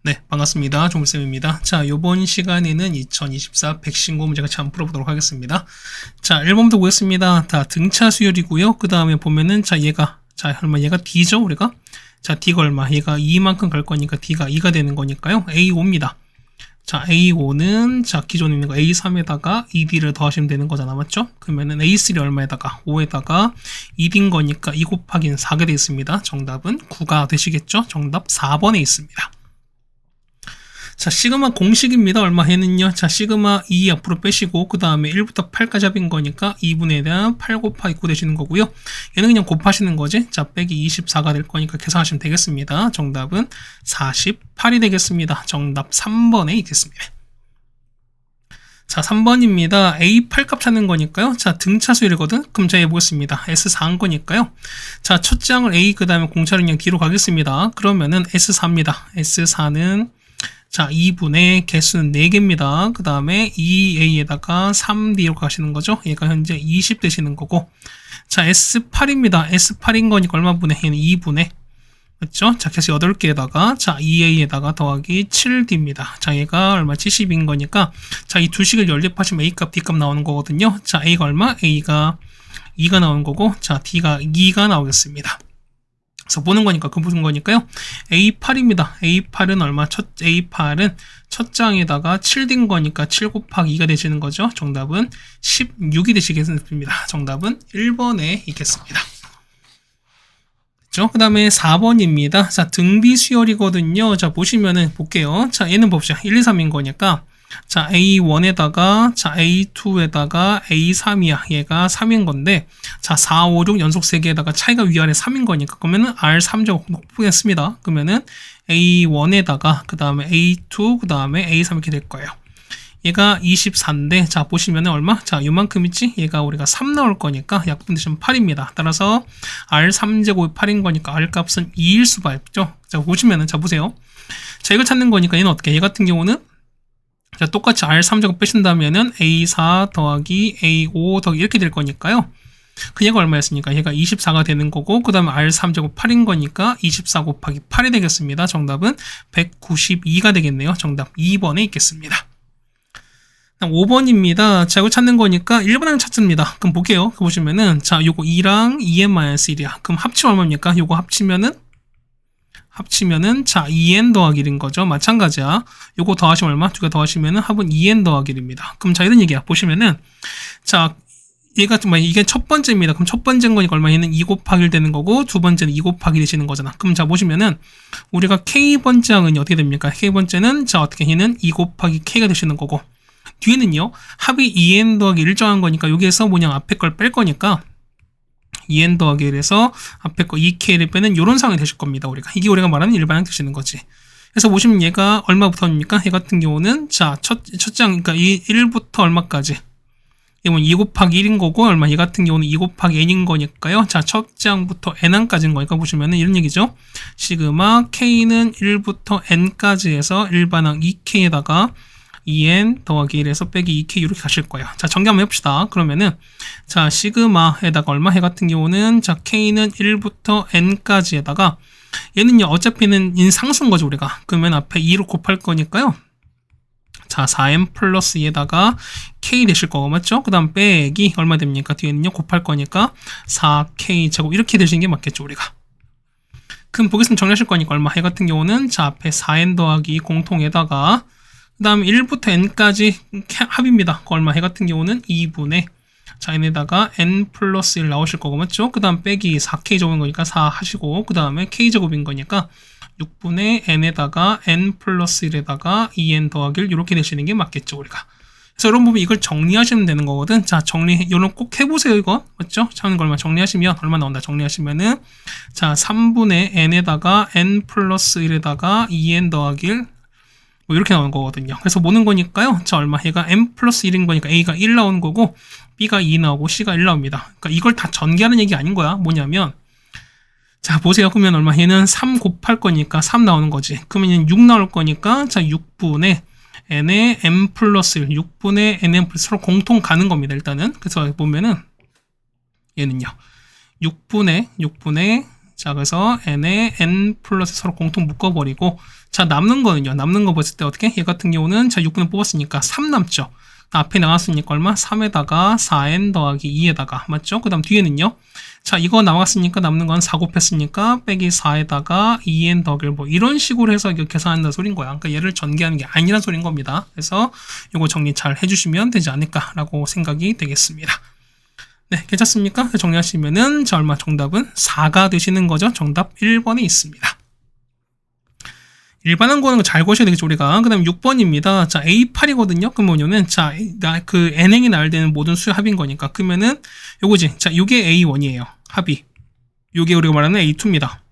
네, 반갑습니다. 종쌤입니다. 자, 요번 시간에는 2024 백신고 문제 같이 한번 풀어보도록 하겠습니다. 자, 1번부터 보겠습니다. 다 등차 수열이고요. 그 다음에 보면은, 얘가 D죠, 우리가? 자, D가 얼마? 얘가 2만큼 갈 거니까 D가 2가 되는 거니까요. A5입니다. 자, A5는, 기존에 있는 거 A3에다가 2D를 더하시면 되는 거잖아, 맞죠? 그러면은 A3 얼마에다가 5에다가 2D인 거니까 2 곱하기 4가 되겠습니다. 정답은 9가 되시겠죠? 정답 4번에 있습니다. 자, 시그마 공식입니다. 얼마 해는요? 자, 시그마 2 앞으로 빼시고, 그 다음에 1부터 8까지 합인 거니까 2분에 대한 8 곱하기 9 되시는 거고요. 얘는 그냥 곱하시는 거지. 자, 빼기 24가 될 거니까 계산하시면 되겠습니다. 정답은 48이 되겠습니다. 정답 3번에 있겠습니다. 자, 3번입니다. A8 값 찾는 거니까요. 자, 등차 수열이거든? 그럼 제가 해보겠습니다. S4한 거니까요. 자, 첫 장을 A, 그 다음에 공차를 그냥 D로 가겠습니다. 그러면은 S4입니다. S4는 자, 2분의 개수는 4개입니다. 그 다음에 2a에다가 3d로 가시는 거죠. 얘가 현재 20 되시는 거고. 자, S8입니다. S8인 거니까 얼마 분의? 얘는 2분의. 맞죠? 자, 개수 8개에다가, 자, 2a에다가 더하기 7d입니다. 자, 얘가 얼마? 70인 거니까. 자, 이 두 식을 연립하시면 a값, d값 나오는 거거든요. 자, a가 얼마? a가 2가 나오는 거고. 자, d가 2가 나오겠습니다. 그래서 보는 거니까 그 보는 거니까요. A8입니다. A8은 얼마? A8은 첫 장에다가 7된 거니까 7 곱하기 2가 되시는 거죠. 정답은 16이 되시겠습니다. 정답은 1번에 있겠습니다. 그 다음에 4번입니다. 자, 등비 수열이거든요. 자, 보시면은 볼게요. 자, 얘는 봅시다. 1, 2, 3인 거니까. 자, A1에다가, 자, A2에다가 A3이야. 얘가 3인 건데, 자, 4, 5, 6 연속 3개에다가 차이가 위아래 3인 거니까, 그러면은 R3제곱 높겠습니다. 그러면은 A1에다가, 그 다음에 A2, 그 다음에 A3 이렇게 될 거예요. 얘가 24인데, 자, 보시면은 얼마? 자, 요만큼 있지? 얘가 우리가 3 나올 거니까, 약분 대신 8입니다. 따라서 R3제곱이 8인 거니까, R 값은 2일 수가 있죠? 자, 보시면은, 자, 보세요. 자, 이거 찾는 거니까, 얘는 어떻게? 얘 같은 경우는 자, 똑같이 R3제곱 빼신다면은 A4 더하기 A5 더하기 이렇게 될 거니까요. 그 얘가 얼마였습니까? 얘가 24가 되는 거고, 그 다음에 R3제곱 8인 거니까 24 곱하기 8이 되겠습니다. 정답은 192가 되겠네요. 정답 2번에 있겠습니다. 5번입니다. 자, 이거 찾는 거니까 1번을 찾습니다. 그럼 볼게요. 보시면은, 자, 요거 2랑 2n-1이야. 그럼 합치면 얼마입니까? 요거 합치면은 자 2n 더하기 1인 거죠. 마찬가지야. 요거 더하시면 얼마? 두 개 더하시면은 합은 2n 더하기 1입니다. 그럼 자 이런 얘기야. 보시면은 자 얘가 이게 첫 번째입니다. 그럼 첫 번째인 거니까 얼마? 얘는 2 곱하기 1 되는 거고 두 번째는 2 곱하기 되시는 거잖아. 그럼 자 보시면은 우리가 k번째 항은 어떻게 됩니까? k번째는 자 어떻게 얘는 2 곱하기 k가 되시는 거고 뒤에는요 합이 2n 더하기 1 정한 거니까 여기에서 뭐냐 앞에 걸 뺄 거니까 2n 더하기 1에서 앞에 거 2k를 빼는 이런 상황이 되실 겁니다. 이게 우리가 말하는 일반항 되시는 거지. 그래서 보시면 얘가 얼마부터입니까? 얘 같은 경우는 자, 첫 장, 그러니까 이 1부터 얼마까지? 이건 2 곱하기 1인 거고, 얼마? 얘 같은 경우는 2 곱하기 n인 거니까요. 자, 첫 장부터 n항까지인 거니까 보시면은 이런 얘기죠. 시그마 k는 1부터 n까지 해서 일반항 2k에다가 2n 더하기 1에서 빼기 2k 이렇게 가실 거예요. 자, 전개 한번 해봅시다. 그러면은 자 시그마에다가 얼마? 해 같은 경우는 자 k는 1부터 n까지에다가 얘는요 어차피는 상수인 거죠 우리가. 그러면 앞에 2로 곱할 거니까요. 자 4n 플러스 2에다가 k 되실 거고 맞죠? 그 다음 빼기 얼마 됩니까? 뒤에는요 곱할 거니까 4k 제곱 이렇게 되시는 게 맞겠죠 우리가. 그럼 보겠습니다. 정리하실 거니까 얼마? 해 같은 경우는 자 앞에 4n 더하기 공통에다가 그 다음에 1부터 n까지 합입니다. 얼마? 해 같은 경우는 2분의 자 n에다가 n 플러스 1 나오실 거고 맞죠? 그 다음 빼기 4k 제곱인 거니까 4 하시고 그 다음에 k 제곱인 거니까 6분의 n에다가 n 플러스 1에다가 2n 더하기 1 이렇게 되시는 게 맞겠죠 우리가. 그래서 여러분 보면 이걸 정리하시면 되는 거거든. 자 정리 요런 꼭 해보세요 이거 맞죠? 차는 거 얼마 정리하시면 얼마 나온다 정리하시면은 자 3분의 n에다가 n 플러스 1에다가 2n 더하기 1 뭐 이렇게 나오는 거거든요. 그래서 모는 거니까요. 자 얼마? 얘가 n 플러스 1인 거니까 a가 1 나오는 거고 b가 2 나오고 c가 1 나옵니다. 그러니까 이걸 다 전개하는 얘기 아닌 거야. 뭐냐면 자 보세요. 그러면 얼마? 얘는 3 곱할 거니까 3 나오는 거지. 그러면 얘는 6 나올 거니까 자 6분의 n의 n 플러스 1 6분의 nn 플러스 서로 공통 가는 겁니다. 일단은 그래서 보면은 얘는요 6분의 자, 그래서 n에 n 플러스 서로 공통 묶어버리고, 자, 남는 거는요. 남는 거 봤을 때 어떻게? 얘 같은 경우는 자, 6분의 뽑았으니까 3 남죠. 앞에 나왔으니까 얼마? 3에다가 4n 더하기 2에다가, 맞죠? 그 다음 뒤에는요. 자, 이거 나왔으니까 남는 건 4 곱했으니까 빼기 4에다가 2n 더하기 뭐 이런 식으로 해서 이거 계산한다는 소린 거야. 그러니까 얘를 전개하는 게 아니란 소린 겁니다. 그래서 이거 정리 잘 해주시면 되지 않을까라고 생각이 되겠습니다. 네, 괜찮습니까? 정리하시면은 자, 얼마 정답은 4가 되시는 거죠. 정답 1번에 있습니다. 일반항 구하는 거 잘 구하셔야 되겠죠, 우리가. 그 다음 6번입니다. 자, A8이거든요. 그럼 뭐냐면, 자, 그 n행이 나올 때는 모든 수의 합인 거니까. 그러면은, 요거지. 자, 요게 A1이에요. 합이. 요게 우리가 말하는 A2입니다.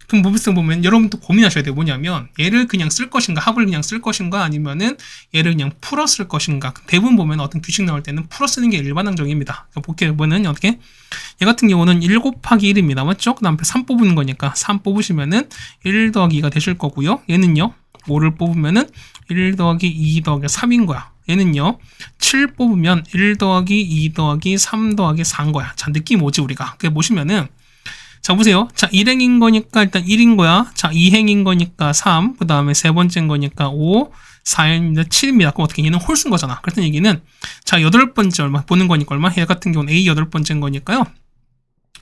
그럼 모비스 보면 여러분도 고민하셔야 돼요. 뭐냐면 얘를 그냥 쓸 것인가, 합을 그냥 쓸 것인가, 아니면은 얘를 그냥 풀어 쓸 것인가. 대부분 보면 어떤 규칙 나올 때는 풀어 쓰는 게 일반항정입니다. 볼게요. 이번엔 어떻게? 얘 같은 경우는 1 곱하기 1입니다. 맞죠? 그 다음에 3 뽑는 거니까 3 뽑으시면은 1 더하기 2가 되실 거고요. 얘는요, 5를 뽑으면은 1 더하기 2 더하기 3인 거야. 얘는요, 7 뽑으면 1 더하기 2 더하기 3 더하기 4인 거야. 자, 느낌 오지, 우리가. 그게 보시면은, 자, 보세요. 자, 1행인 거니까 일단 1인 거야. 자, 2행인 거니까 3. 그 다음에 세 번째인 거니까 5. 4행입니다. 7입니다. 그럼 어떻게? 얘는 홀수인 거잖아. 그랬던 얘기는, 자, 8번째 얼마? 보는 거니까 얼마? 얘 같은 경우는 A 8번째인 거니까요.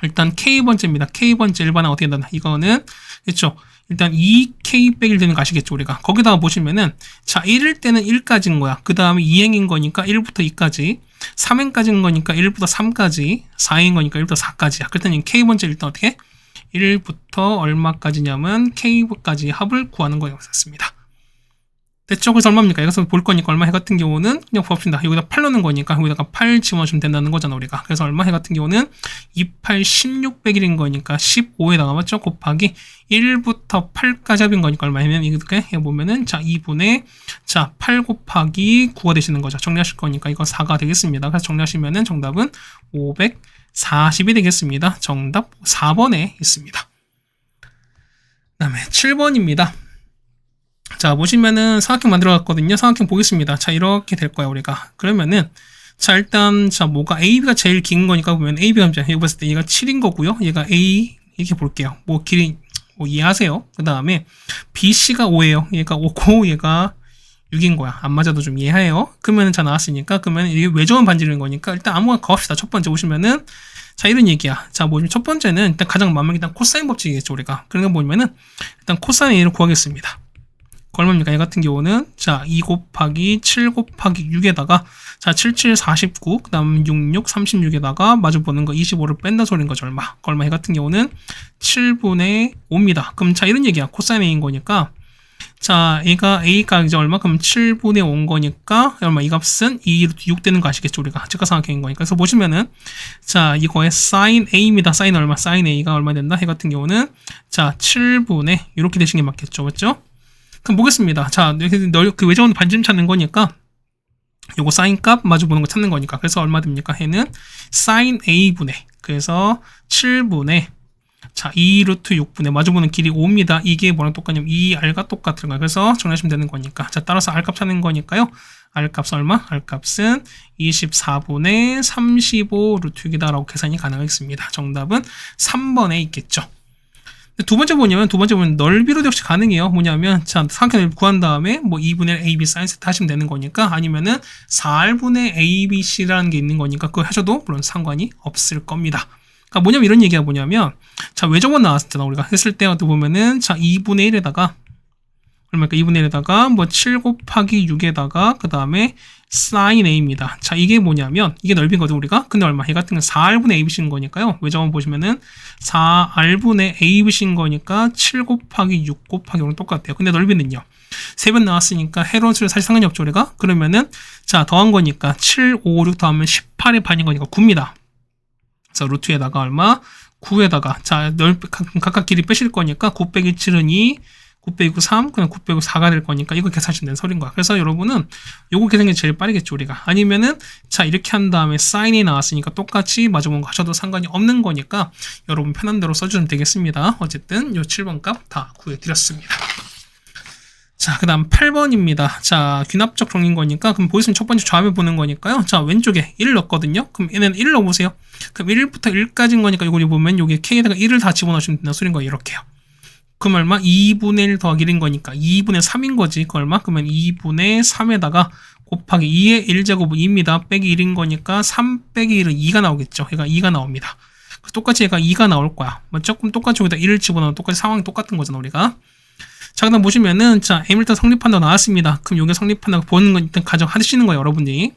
일단 K번째입니다. K번째 일반항 어떻게 된다? 이거는, 그렇죠? 일단 2K 빼기 1 되는 거 아시겠죠, 우리가? 거기다가 보시면은, 자, 1일 때는 1까지인 거야. 그 다음에 2행인 거니까 1부터 2까지. 3행까지인 거니까 1부터 3까지. 4행인 거니까 1부터 4까지야. 그랬더니 K번째 일단 어떻게? 1부터 얼마까지냐면 K까지 합을 구하는 거였습니다. 됐죠? 그래서 얼마입니까? 여기서 볼 거니까 얼마 해 같은 경우는 그냥 봅시다. 여기다 8 넣는 거니까 여기다가 8 집어주면 된다는 거잖아, 우리가. 그래서 얼마 해 같은 경우는 28, 1600일인 거니까 15에다가 맞죠? 곱하기 1부터 8까지 합인 거니까 얼마냐면 이렇게 해보면은 자, 2분의 자, 8 곱하기 9가 되시는 거죠. 정리하실 거니까 이거 4가 되겠습니다. 그래서 정리하시면은 정답은 540이 되겠습니다. 정답 4번에 있습니다. 그 다음에 7번입니다. 자, 보시면은 삼각형 만들어 갔거든요. 삼각형 보겠습니다. 자, 이렇게 될 거야, 우리가. 그러면은, 자, 일단, 자, 뭐가 AB가 제일 긴 거니까 보면 AB가 여기 봤을 때 얘가 7인 거고요. 얘가 A, 이렇게 볼게요. 뭐, 길이, 뭐, 이해하세요. 그 다음에, BC가 5예요. 얘가 5고, 얘가 6인 거야. 안 맞아도 좀 이해해요. 그러면은, 자, 나왔으니까, 그러면 이게 외접은 반지르는 거니까, 일단 아무거나 거합시다. 첫 번째 보시면은, 자, 이런 얘기야. 자, 뭐, 첫 번째는, 일단 가장 만만히 일단 코사인 법칙이겠죠, 우리가. 그러니까 보면은, 일단 코사인 A를 구하겠습니다. 얼마입니까? 얘 같은 경우는 자, 2 곱하기 7 곱하기 6에다가 자, 77 49, 그 다음 66 36에다가 마주 보는 거 25를 뺀다 소리인 거죠. 얼마? 얘 같은 경우는 7분의 5입니다. 그럼 자, 이런 얘기야. 코사인 A인 거니까 자, 얘가 A가 이제 얼마? 그럼 7분의 5인 거니까 얼마? 이 값은 2루트 6 되는 거 아시겠죠? 우리가 직각삼각형인 거니까. 그래서 보시면은 자, 이거의 sin A입니다. sin 얼마? sin A가 얼마 된다? 얘 같은 경우는 자, 7분의 이렇게 되시는 게 맞겠죠? 맞죠? 그럼 보겠습니다. 자, 그 외접은 반지름 찾는 거니까 요거 사인 값 마주 보는 거 찾는 거니까 그래서 얼마 됩니까? 해는 sin A분의 그래서 7분의 자, 2루트 6분의 마주 보는 길이 5입니다. 이게 뭐랑 똑같냐면 2R과 똑같은 거예요. 그래서 정리하시면 되는 거니까 자, 따라서 R값 찾는 거니까요. R값은 얼마? R값은 24분의 35 루트 6이다 라고 계산이 가능하겠습니다. 정답은 3번에 있겠죠. 두 번째 뭐냐면 넓이로도 역시 가능해요. 뭐냐면 자, 삼각형을 구한 다음에 뭐 2분의 AB 사인 세트 하시면 되는 거니까 아니면은 4R분의 ABC라는 게 있는 거니까 그거 하셔도 물론 상관이 없을 겁니다. 그러니까 뭐냐면 이런 얘기가 뭐냐면 자, 외접원 나왔잖아. 우리가 했을 때 보면은 자, 2분의 1에다가 얼마일까? 2분의 1에다가 뭐 7 곱하기 6에다가 그 다음에 sin A입니다. 자, 이게 뭐냐면 이게 넓인 거죠, 우리가. 근데 얼마? 얘 같은 건 4R분의 ABC인 거니까요. 외접원 보시면은 4R분의 ABC인 거니까 7 곱하기 6 곱하기 5는 똑같아요. 근데 넓이는요. 3번 나왔으니까 해로수를 사실 상관이 없죠, 우리가. 그러면은 자, 더한 거니까 7, 5, 6 더하면 18의 반인 거니까 9입니다. 그래서 루트에다가 얼마? 9에다가 자, 각각 길이 빼실 거니까 9 빼기 7은 2 9 빼기 3, 그냥 9 빼기 4가 될 거니까 이거 계산하시면 되는 소리인 거야. 그래서 여러분은 요거 계산이 제일 빠르겠죠, 우리가. 아니면은 자, 이렇게 한 다음에 사인이 나왔으니까 똑같이 마주본 거 하셔도 상관이 없는 거니까 여러분 편한 대로 써주면 되겠습니다. 어쨌든 요 7번 값 다 구해드렸습니다. 자, 그 다음 8번입니다. 자, 귀납적 정리인 거니까, 그럼 보이시면 첫 번째 좌우에 보는 거니까요. 자, 왼쪽에 1 넣었거든요. 그럼 얘는 1 넣어보세요. 그럼 1부터 1까지인 거니까, 이거 보면 여기 K에다가 1을 다 집어넣으시면 된다는 소리인 거예요. 이렇게요. 그럼 얼마? 2분의 1 더하기 1인 거니까, 2분의 3인 거지. 그 얼마? 그러면 2분의 3에다가 곱하기 2의 1제곱은 2입니다. 빼기 1인 거니까, 3 빼기 1은 2가 나오겠죠. 얘가 2가 나옵니다. 그래서 똑같이 얘가 2가 나올 거야. 조금 똑같이 여기다 1을 집어넣으면 똑같이 상황이 똑같은 거잖아, 우리가. 자, 그 다음 보시면은, 자, m 일단 성립한다고 나왔습니다. 그럼 여기 성립한다고 보는 건 일단 가정하시는 거예요, 여러분들이.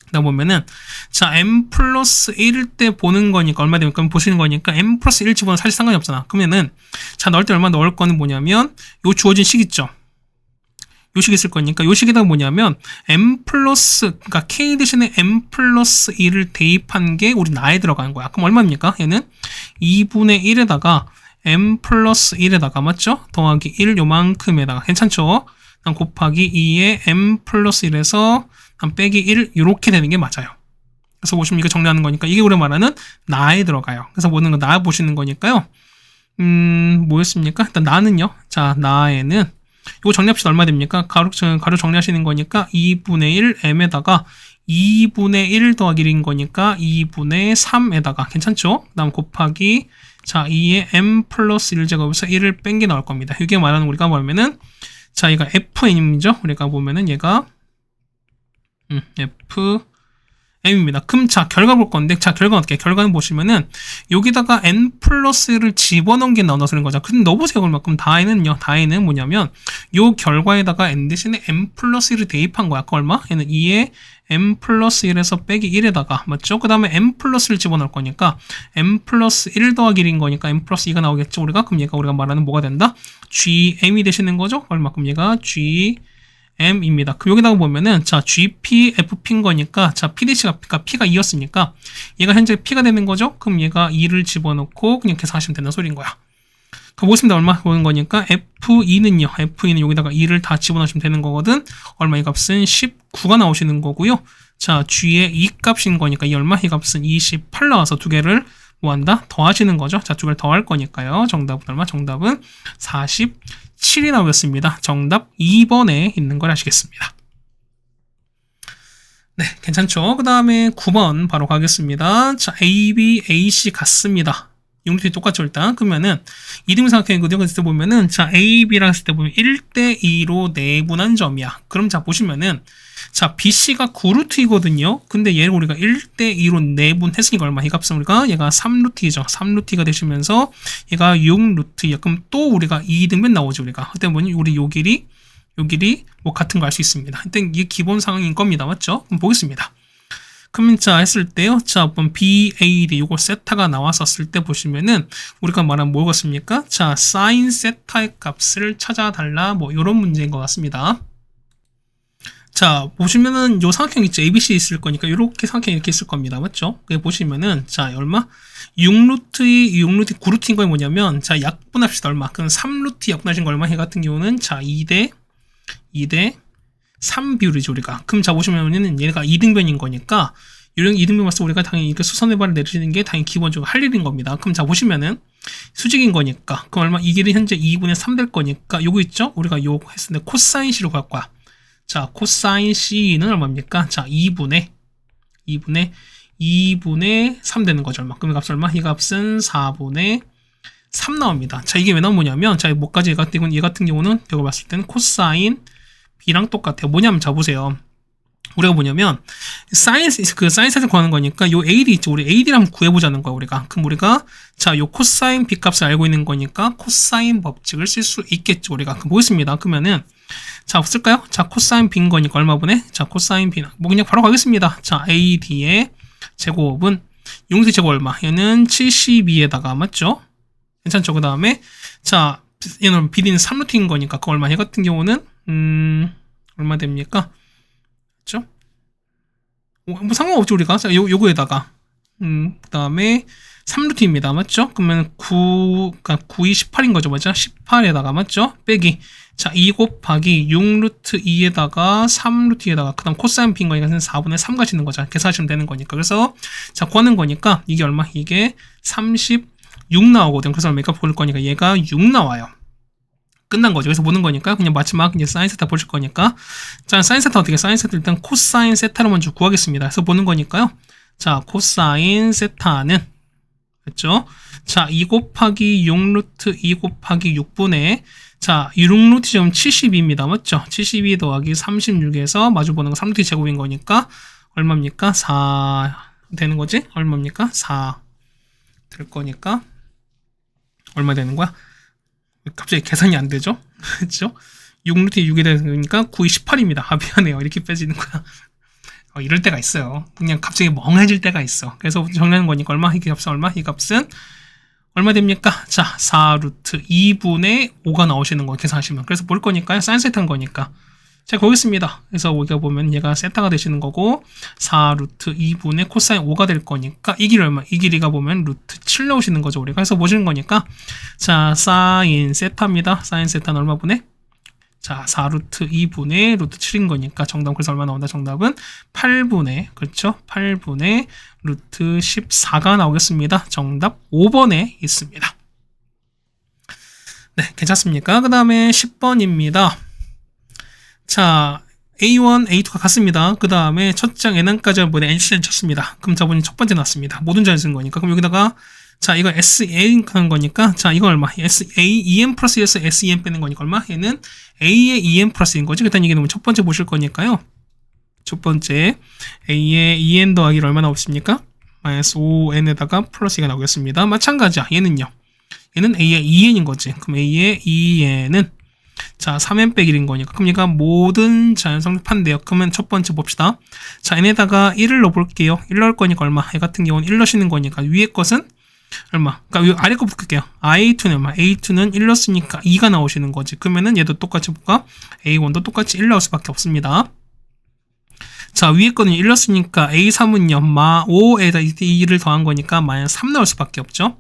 그 다음 보면은, 자, m 플러스 1일 때 보는 거니까 얼마 됩니까? 그럼 보시는 거니까 m 플러스 1 집어넣으면 사실 상관이 없잖아. 그러면은, 자, 넣을 때 얼마 넣을 거는 뭐냐면, 요 주어진 식 있죠? 요 식 있을 거니까, 요 식에다가 뭐냐면, m 플러스, 그러니까 k 대신에 m 플러스 1을 대입한 게 우리 나에 들어가는 거야. 그럼 얼마입니까? 얘는 2분의 1에다가 m 플러스 1에다가 맞죠? 더하기 1 요만큼에다가 괜찮죠? 곱하기 2에 m 플러스 1에서 빼기 1 이렇게 되는 게 맞아요. 그래서 보시면 이거 정리하는 거니까 이게 우리가 말하는 나에 들어가요. 그래서 보는 거 나 보시는 거니까요. 뭐였습니까? 일단 나는요. 자, 나에는 이거 정리합시다. 얼마 됩니까? 가로 정리하시는 거니까 2분의 1 m에다가 2분의 1 더하기 1인 거니까 2분의 3에다가 괜찮죠? 그 다음 곱하기 자, 2의 m 플러스 1제곱에서 1을 뺀 게 나올 겁니다. 이게 말하는 우리가 보면은 자, 얘가 fn이죠. 우리가 보면은 얘가 fm입니다. 그럼 자, 결과 볼 건데 자, 결과는 어떻게? 결과는 보시면은 여기다가 n 플러스를 집어넣은 게 나온다 소리인 거죠. 근데 넣어보세요. 그럼 다에는요. 다에는 뭐냐면 요 결과에다가 n 대신에 m 플러스 1을 대입한 거야. 그 얼마? 얘는 2의 m 플러스 1에서 빼기 1에다가 맞죠? 그 다음에 m 플러스를 집어넣을 거니까 m 플러스 1 더하기 1인 거니까 m 플러스 2가 나오겠죠? 그럼 얘가 우리가 말하는 뭐가 된다? gm이 되시는 거죠? 얼마큼 얘가 gm입니다. 그럼 여기다가 보면은 자 gp fp인 거니까 자 pdc가 p가 2였으니까 얘가 현재 p가 되는 거죠? 그럼 얘가 2를 집어넣고 그냥 계산하시면 되는 소리인 거야. 그럼 보시면 얼마 보는 거니까 F2는요. F2는 여기다가 2를 다 집어넣으시면 되는 거거든. 얼마 이 값은 19가 나오시는 거고요. 자, G의 이 값인 거니까 이 얼마? 이 값은 28 나와서 두 개를 뭐 한다? 더하시는 거죠. 자, 두 개를 더할 거니까요. 정답은 얼마? 정답은 47이 나오겠습니다. 정답 2번에 있는 걸 아시겠습니다. 네, 괜찮죠? 그 다음에 9번 바로 가겠습니다. 자, A, B, A, C 같습니다. 용도이 똑같죠, 일단. 그러면은, 이등분 삼각형이거든요. 그랬을 때 보면은, 자, A, B랑 했을 때 보면 1대2로 내분한 점이야. 그럼 자, 보시면은, 자, BC가 9루트이거든요. 근데 얘를 우리가 1대2로 내분했으니까 얼마? 이 값은 우리가, 얘가 3루트이죠. 3루트가 되시면서, 얘가 6루트야. 그럼 또 우리가 2등변 나오죠, 우리가. 그때 보면 우리 요 길이 뭐 같은 거 알 수 있습니다. 일단 이게 기본 상황인 겁니다. 맞죠? 그럼 보겠습니다. 그러면 자 했을 때요. 자, BAD 요거 세타가 나왔었을 때 보시면은 우리가 말한 뭐였습니까? 자, 사인 세타의 값을 찾아달라 뭐 이런 문제인 것 같습니다. 자, 보시면은 요 삼각형 있죠. ABC 있을 거니까 이렇게 삼각형이 이렇게 있을 겁니다. 맞죠? 그게 보시면은 자, 얼마? 6루트의 9루트인 거 뭐냐면 자, 약분합시다. 얼마? 그럼 3루트 약분하신 거 얼마? 해 같은 경우는 자, 2대 3 비율이죠, 우리가. 그럼 자, 보시면은 얘가 2등변인 거니까, 이런 2등변 봤을 때 우리가 당연히 이렇게 수선해발을 내리시는 게 당연히 기본적으로 할 일인 겁니다. 그럼 자, 보시면은 수직인 거니까, 그럼 얼마? 이 길이 현재 2분의 3 될 거니까, 요거 있죠? 우리가 요거 했을 때 코사인 C로 갈 거야. 자, 코사인 C는 얼마입니까? 자, 2분의 3 되는 거죠, 얼마? 그럼 이 값은 얼마? 이 값은 4분의 3 나옵니다. 자, 이게 왜 나오냐면, 자, 뭐까지 얘 같은 경우는, 내가 봤을 때는 코사인 B랑 똑같아요. 뭐냐면, 자, 보세요. 우리가 뭐냐면, 사인 세타를 구하는 거니까, 요 AD 있죠. 우리 AD를 한번 구해보자는 거야, 우리가. 그럼 우리가, 자, 요 코사인 B 값을 알고 있는 거니까, 코사인 법칙을 쓸 수 있겠죠, 우리가. 그럼 보겠습니다. 그러면은, 자, 쓸까요? 자, 코사인 B인 거니까 얼마분에? 자, 코사인 B는, 뭐 그냥 바로 가겠습니다. 자, AD의 제곱은, 용수 제곱 얼마? 얘는 72에다가, 맞죠? 괜찮죠? 그 다음에, 자, 얘는 BD는 3루트인 거니까, 그 얼마? 얘 같은 경우는, 얼마 됩니까? 그렇죠? 뭐 상관없죠, 우리가. 자, 요거에다가 그 다음에 3루트입니다. 맞죠? 그러면 9가 9이 18인 거죠. 맞죠? 18에다가 맞죠? 빼기. 자, 2 곱하기 6루트 2에다가 3루트에다가 그 다음 코사인 B인 거니까 4분의 3 가시는 거죠. 계산하시면 되는 거니까. 그래서 자, 구하는 거니까 이게 얼마? 이게 36 나오거든. 그래서 얼마가 볼 거니까 얘가 6 나와요. 끝난 거죠. 그래서 보는 거니까 그냥 마지막 이제 사인 세타 보실 거니까. 자, 사인 세타 어떻게? 사인 세타 일단 코사인 세타를 먼저 구하겠습니다. 그래서 보는 거니까요. 자, 코사인 세타는 그렇죠? 자, 2 곱하기 6루트 2 곱하기 6분의 자, 6루트 지금 72입니다. 맞죠? 72 더하기 36에서 마주보는 거 3루트 제곱인 거니까 얼마입니까? 4 되는 거지? 얼마입니까? 4 될 거니까 얼마 되는 거야? 갑자기 계산이 안 되죠? 그렇죠? 6루트 6이 되니까 9이 18입니다. 아, 미안해요. 이렇게 빼지는 거야. 이럴 때가 있어요. 그냥 갑자기 멍해질 때가 있어. 그래서 정리하는 거니까 얼마? 이 값은 얼마? 이 값은 얼마 됩니까? 자, 4루트 2분의 5가 나오시는 거 계산하시면. 그래서 볼 거니까요. 사인 세타인 거니까. 자, 거기있습니다. 그래서 우리가 보면 얘가 세타가 되시는 거고 4루트 2분의 코사인 5가 될 거니까 이 길이 얼마? 이 길이가 보면 루트 7 나오시는 거죠. 우리가. 그래서 보시는 거니까 자, 사인 세타입니다. 사인 세타는 얼마 분의? 자, 4루트 2분의 루트 7인 거니까 정답은 그래서 얼마 나온다? 정답은 8분의 그렇죠? 8분의 루트 14가 나오겠습니다. 정답 5번에 있습니다. 네, 괜찮습니까? 그 다음에 10번입니다. 자, A1, A2가 같습니다. 그 다음에 첫 장 N항까지 한번에 NC는 쳤습니다. 그럼 저번에 첫 번째 나왔습니다. 모든 자를 쓴 거니까. 그럼 여기다가 자, 이거 SEN 하는 거니까 자, 이거 얼마? SA, EN 플러스 1에서 SEN 빼는 거니까 얼마? 얘는 A의 EN 플러스인 거지. 일단 이게 첫 번째 보실 거니까요. 첫 번째 A의 EN 더하기를 얼마 나오십니까? 마이너스 5N에다가 플러스 2가 나오겠습니다. 마찬가지야. 얘는요. 얘는 A의 EN인 거지. 그럼 A의 EN은 자, 3n 빼기 1인 거니까. 그럼 얘가 모든 자연성립한대요. 그러면 첫 번째 봅시다. 자, n에다가 1을 넣어볼게요. 1 넣을 거니까 얼마? 얘 같은 경우는 1 넣으시는 거니까 위에 것은 얼마? 그러니까 아래 거 볼게요. A2는 얼마? A2는 1 넣었으니까 2가 나오시는 거지. 그러면은 얘도 똑같이 볼까? A1도 똑같이 1 나올 수밖에 없습니다. 자, 위에 거는 1 넣었으니까 A3은요. 마 5에다 2를 더한 거니까 마이너스 3 나올 수밖에 없죠.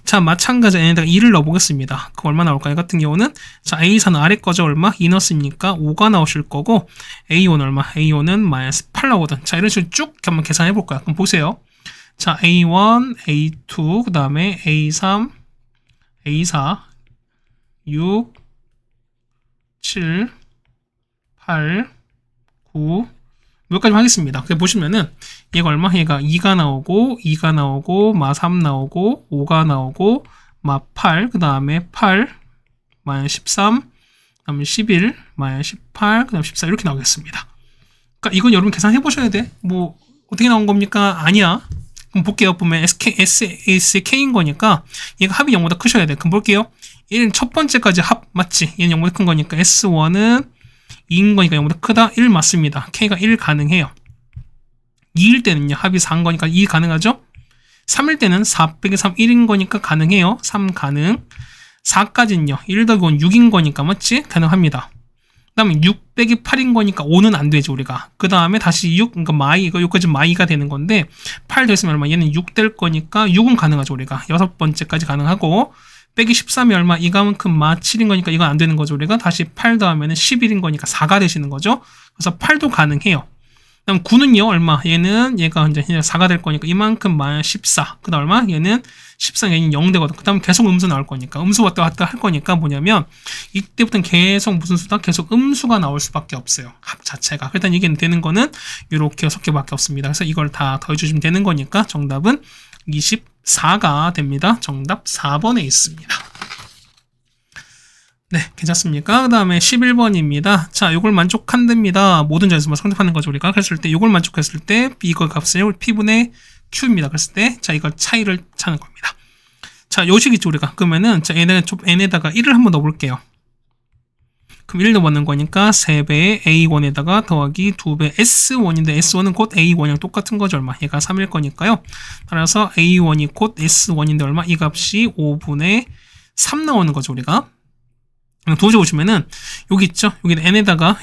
자, 마찬가지로 n에다가 2를 넣어보겠습니다. 그럼 얼마 나올까요? 이 같은 경우는 자, A4는 아래 거죠. 얼마? 2 넣었으니까 5가 나오실 거고 A5는 얼마? A5는 마이너스 8 나오거든. 자, 이런 식으로 쭉 한번 계산해 볼 거야. 그럼 보세요. 자, A1, A2, 그 다음에 A3, A4, 6, 7, 8, 9, 여기까지 하겠습니다. 그래서 보시면은 얘가 얼마? 얘가 2가 나오고 2가 나오고 마 3 나오고 5가 나오고 마 8, 그 다음에 8, 마이너스 13, 그 다음에 11, 마이너스 18, 그 다음에 14 이렇게 나오겠습니다. 그러니까 이건 여러분 계산해 보셔야 돼. 뭐 어떻게 나온 겁니까? 아니야. 그럼 볼게요. 보면 SK인 거니까 얘가 합이 0보다 크셔야 돼. 그럼 볼게요. 얘는 첫 번째까지 합 맞지? 얘는 0보다 큰 거니까 S1은 2인 거니까 0보다 크다. 1 맞습니다. K가 1 가능해요. 2일 때는요. 합이 4인 거니까 2 가능하죠? 3일 때는 4 빼기 3 1인 거니까 가능해요. 3 가능. 4까지는요. 1 더하기 5는 6인 거니까 맞지? 가능합니다. 그 다음에 6 빼기 8인 거니까 5는 안 되죠, 우리가. 그 다음에 다시 6, 그러니까 마이, 이거 여기까지 마이가 되는 건데, 8 됐으면 얼마? 얘는 6 될 거니까 6은 가능하죠, 우리가. 6번째까지 가능하고, 빼기 13이 얼마? 이만큼 마 7인 거니까 이건 안 되는 거죠, 우리가. 다시 8 더하면 11인 거니까 4가 되시는 거죠. 그래서 8도 가능해요. 그 다음 9는요, 얼마? 얘가 이제 4가 될 거니까 이만큼 마이너스 14. 그 다음 얼마? 얘는 14, 얘는 0 되거든. 그 다음 계속 음수 나올 거니까. 음수 왔다 갔다 할 거니까 뭐냐면, 이때부터는 계속 무슨 수다? 계속 음수가 나올 수밖에 없어요. 합 자체가. 일단 이게 되는 거는 이렇게 6개밖에 없습니다. 그래서 이걸 다 더해주시면 되는 거니까 정답은 24가 됩니다. 정답 4번에 있습니다. 네, 괜찮습니까? 그 다음에 11번입니다. 자, 요걸 만족한답니다. 모든 자연수만 성립하는 거죠, 우리가. 그랬을 때, 요걸 만족했을 때, 이거 값을 P분의 Q입니다. 그랬을 때, 자, 이걸 차이를 찾는 겁니다. 자, 요식 있죠, 우리가. 그러면은, 자, N에다가 1을 한번 넣어볼게요. 그럼 1 넣어보는 거니까, 3배의 A1에다가 더하기 2배 S1인데, S1은 곧 A1이랑 똑같은 거죠, 얼마? 얘가 3일 거니까요. 따라서 A1이 곧 S1인데, 얼마? 이 값이 5분의 3 나오는 거죠, 우리가. 도저히 보시면은 여기 있죠. 여기는 n에다가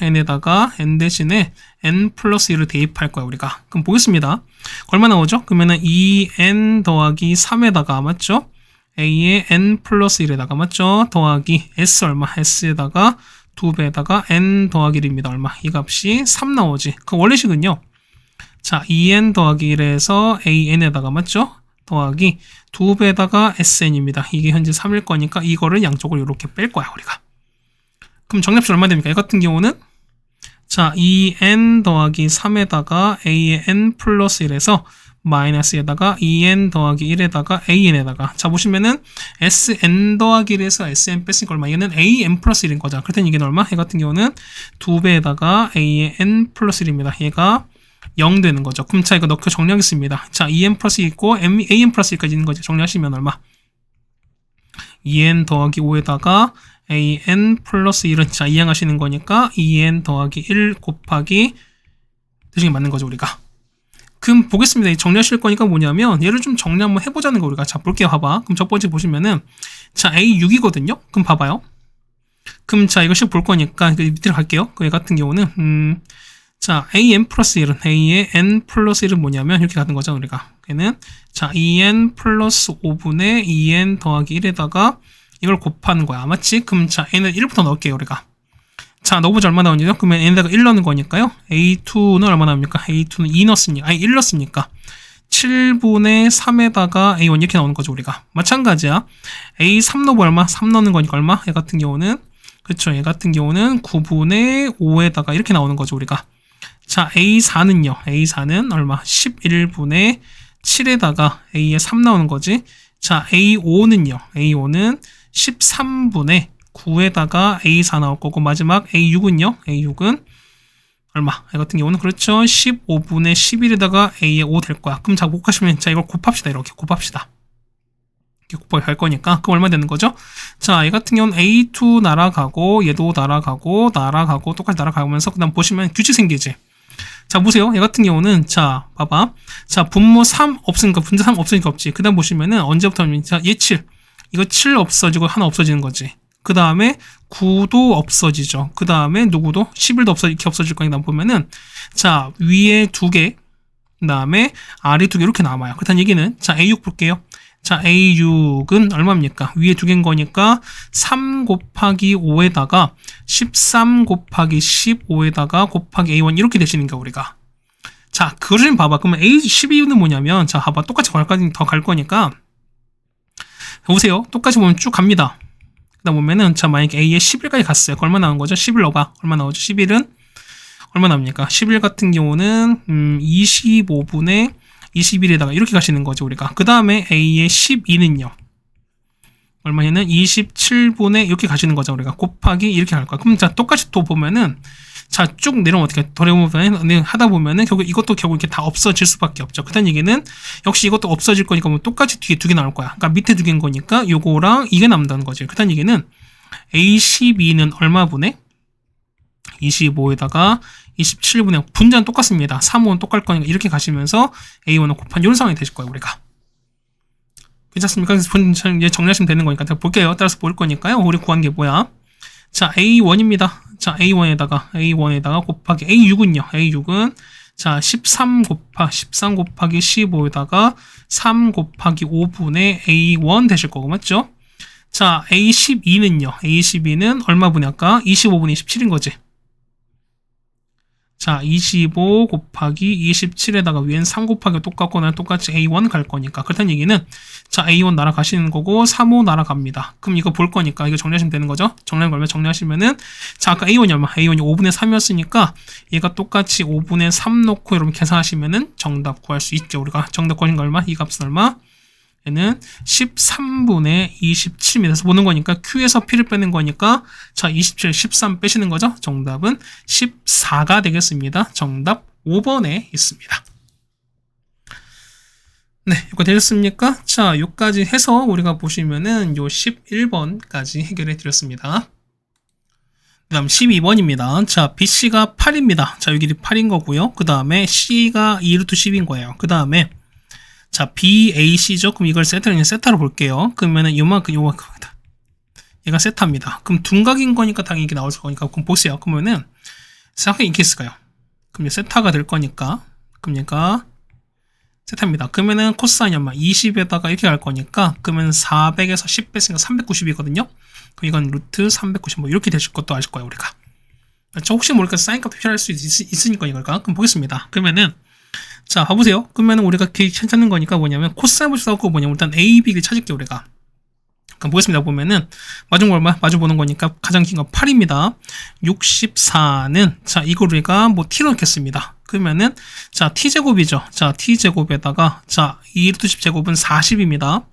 n 대신에 n 플러스 1을 대입할 거야 우리가. 그럼 보겠습니다. 얼마 나오죠? 그러면은 2n 더하기 3에다가 맞죠? a의 n 플러스 1에다가 맞죠? 더하기 s 얼마? s에다가 2배에다가 n 더하기 1입니다. 얼마? 이 값이 3 나오지. 그 원래식은요. 자, 2n 더하기 1에서 an에다가 맞죠? 더하기 2배에다가 sn입니다. 이게 현재 3일 거니까 이거를 양쪽을 이렇게 뺄 거야 우리가. 그럼 정답식 얼마 됩니까? 이 같은 경우는 자 2n 더하기 3에다가 a의 n 플러스 1에서 마이너스에다가 2n 더하기 1에다가 an에다가 자 보시면은 sn 더하기 1에서 sn 뺐으니까 얼마? 얘는 an 플러스 1인 거죠. 그랬더니 이게 얼마? 얘 같은 경우는 2배에다가 a의 n 플러스 1입니다. 얘가 0 되는 거죠. 그럼 자 이거 넣고 정리하겠습니다. 자 2n 플러스 1 있고 an 플러스 1까지 있는 거죠. 정리하시면 얼마? 2n 더하기 5에다가 an 플러스 1은 자 이항하시는 거니까 2n 더하기 1 곱하기 대신에 맞는 거죠 우리가. 그럼 보겠습니다. 정리하실 거니까 뭐냐면 얘를 좀 정리 한번 해보자는 거 우리가. 자 볼게요. 봐봐. 그럼 첫 번째 보시면은 자 A6이거든요. 그럼 봐봐요. 그럼 자 이것씩 볼 거니까 밑으로 갈게요. 그 같은 경우는 자 an 플러스 1은 a의 n 플러스 1은 뭐냐면 이렇게 가는 거죠 우리가. 얘는 자 2n 플러스 5분의 2n 더하기 1에다가 이걸 곱하는 거야. 맞지? 그럼 자 n을 1부터 넣을게요 우리가. 자 넣어보자 얼마 나오냐? 그러면 n에다가 1 넣는 거니까요. a2는 얼마 나옵니까? a2는 2 넣었으니까 아니 1 넣었으니까 7분의 3에다가 a1 이렇게 나오는 거죠 우리가. 마찬가지야. a3 넣어보 얼마? 3 넣는 거니까 얼마? 얘 같은 경우는 그렇죠. 얘 같은 경우는 9분의 5에다가 이렇게 나오는 거죠 우리가. 자 a4는요. a4는 얼마? 11분의 7에다가 a에 3 나오는 거지. 자 a5는요. a5는 13분의 9에다가 a4 나올 거고 마지막 a6은요. a6은 얼마? 이 같은 경우는 그렇죠. 15분의 11에다가 a에 5 될 거야. 그럼 자 곱하시면 자 이걸 곱합시다. 이렇게 곱합시다. 이렇게 곱하기 할 거니까 그럼 얼마 되는 거죠? 자, 이 같은 경우는 a2 날아가고 얘도 날아가고 똑같이 날아가면서 그다음 보시면 규칙 생기지. 자 보세요. 얘 같은 경우는 자 봐봐. 자 분모 3 없으니까 분자 3 없으니까 없지. 그 다음 보시면은 언제부터냐면 자 얘 7 이거 7 없어지고 하나 없어지는 거지. 그 다음에 9도 없어지죠. 그 다음에 누구도 11도 이렇게 없어질 거니까 보면은 자 위에 2개 그 다음에 아래 2개 이렇게 남아요. 그렇다는 얘기는 자 A6 볼게요. 자 A6은 얼마입니까? 위에 2개인 거니까 3 곱하기 5에다가 13 곱하기 15에다가 곱하기 A1 이렇게 되시는 거 우리가. 자 그걸 좀 봐봐. 그러면 A12는 뭐냐면 자 봐봐. 똑같이 더 갈 거니까 보세요. 똑같이 보면 쭉 갑니다. 그 다음 보면은 자 만약에 A에 11까지 갔어요. 얼마 나온 거죠? 11 넣어봐. 얼마 나오죠? 11은 얼마 나옵니까? 11 같은 경우는 25분의 21에다가 이렇게 가시는 거죠 우리가. 그 다음에 A의 12는요. 얼마냐면 27분의 이렇게 가시는 거죠 우리가. 곱하기 이렇게 갈 거야. 그럼 자 똑같이 또 보면은 자 쭉 내려오면 어떻게 돌아보면 하다 보면은 결국 이것도 결국 이렇게 다 없어질 수밖에 없죠. 그다는 얘기는 역시 이것도 없어질 거니까 뭐 똑같이 뒤에 2개 나올 거야. 그러니까 밑에 2개인 거니까 요거랑 이게 남는다는 거지. 그다는 얘기는 A12는 얼마분의 25에다가 27분의 분자는 똑같습니다. 3, 5는 똑같을 거니까 이렇게 가시면서 A1은 곱한 이런 상황이 되실 거예요 우리가. 괜찮습니까? 그래서 이제 정리하시면 되는 거니까 제가 볼게요. 따라서 볼 거니까요. 우리 구한 게 뭐야? 자 A1입니다. 자 A1에다가 곱하기 A6은요. A6은 자 13 곱하기 15에다가 3 곱하기 5분의 A1 되실 거고 맞죠? 자 A12는요. A12는 얼마분의 아까 25분의 27인 거지. 자 25 곱하기 27에다가 위엔 3 곱하기 똑같고 나는 똑같이 A1 갈 거니까 그렇다는 얘기는 자 A1 날아가시는 거고 3호 날아갑니다. 그럼 이거 볼 거니까 이거 정리하시면 되는 거죠. 정리한 거 얼마 정리하시면은 자 아까 A1이 얼마? A1이 5분의 3이었으니까 얘가 똑같이 5분의 3 놓고 여러분 계산하시면은 정답 구할 수 있죠. 우리가 정답 구하신 거 얼마? 이 값은 얼마? 얘는 13분의 27입니다. 그래서 보는 거니까 Q에서 P를 빼는 거니까 자 27, 13 빼시는 거죠. 정답은 14가 되겠습니다. 정답 5번에 있습니다. 네, 이거 되셨습니까? 자, 요까지 해서 우리가 보시면은 요 11번까지 해결해 드렸습니다. 그 다음 12번입니다. 자, BC가 8입니다. 자, 여기 8인 거고요. 그 다음에 C가 2루트 10인 거예요. 그 다음에 자, BAC죠? 그럼 이걸 세타로 볼게요. 그러면은 요만큼. 얘가 세타입니다. 그럼 둔각인 거니까 당연히 이게 나올 거니까. 그럼 보세요. 그러면은, 생각해 이렇게 있을까요? 그럼 세타가 될 거니까. 그럼 얘가 세타입니다. 그러면은 코사인이 얼마? 20에다가 이렇게 갈 거니까. 그러면 400에서 10 뺐으니까 390이거든요? 그럼 이건 루트 390. 뭐 이렇게 되실 것도 아실 거예요, 우리가. 그렇죠? 혹시 모르니까 사인 값 표현할 수 있으니까 이걸까? 그럼 보겠습니다. 그러면은, 자, 봐보세요. 그러면 우리가 찾는 거니까 뭐냐면, 코사인을 써고 뭐냐면, 일단 A, B를 찾을게요, 우리가. 그럼 보겠습니다. 보면은 마주보는 거 얼마? 마주보는 거니까 가장 긴 거 8입니다. 64는 자 이걸 우리가 뭐 t로 넣겠습니다. 그러면은 자 t제곱이죠. 자 t제곱에다가 자 2루트 10제곱은 40입니다.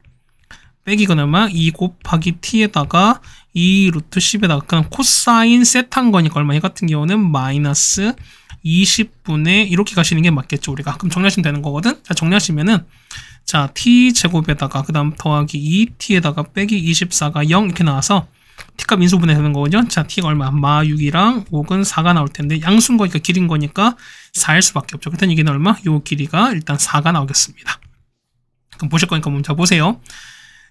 빼기 이건 얼마? 2 곱하기 t에다가 2루트 10에다가 그냥 코사인 세타한 거니까 얼마? 이 같은 경우는 마이너스 20분의 이렇게 가시는 게 맞겠죠 우리가. 그럼 정리하시면 되는 거거든. 자 정리하시면은 자 t제곱에다가 그 다음 더하기 2t에다가 빼기 24가 0 이렇게 나와서 t값 인수분해 되는 거거든요. 자 t가 얼마? 마 6이랑 5은 4가 나올 텐데 양수인 거니까 길인 거니까 4일 수밖에 없죠. 그렇다면 이게 얼마? 요 길이가 일단 4가 나오겠습니다. 그럼 보실 거니까 먼저 보세요.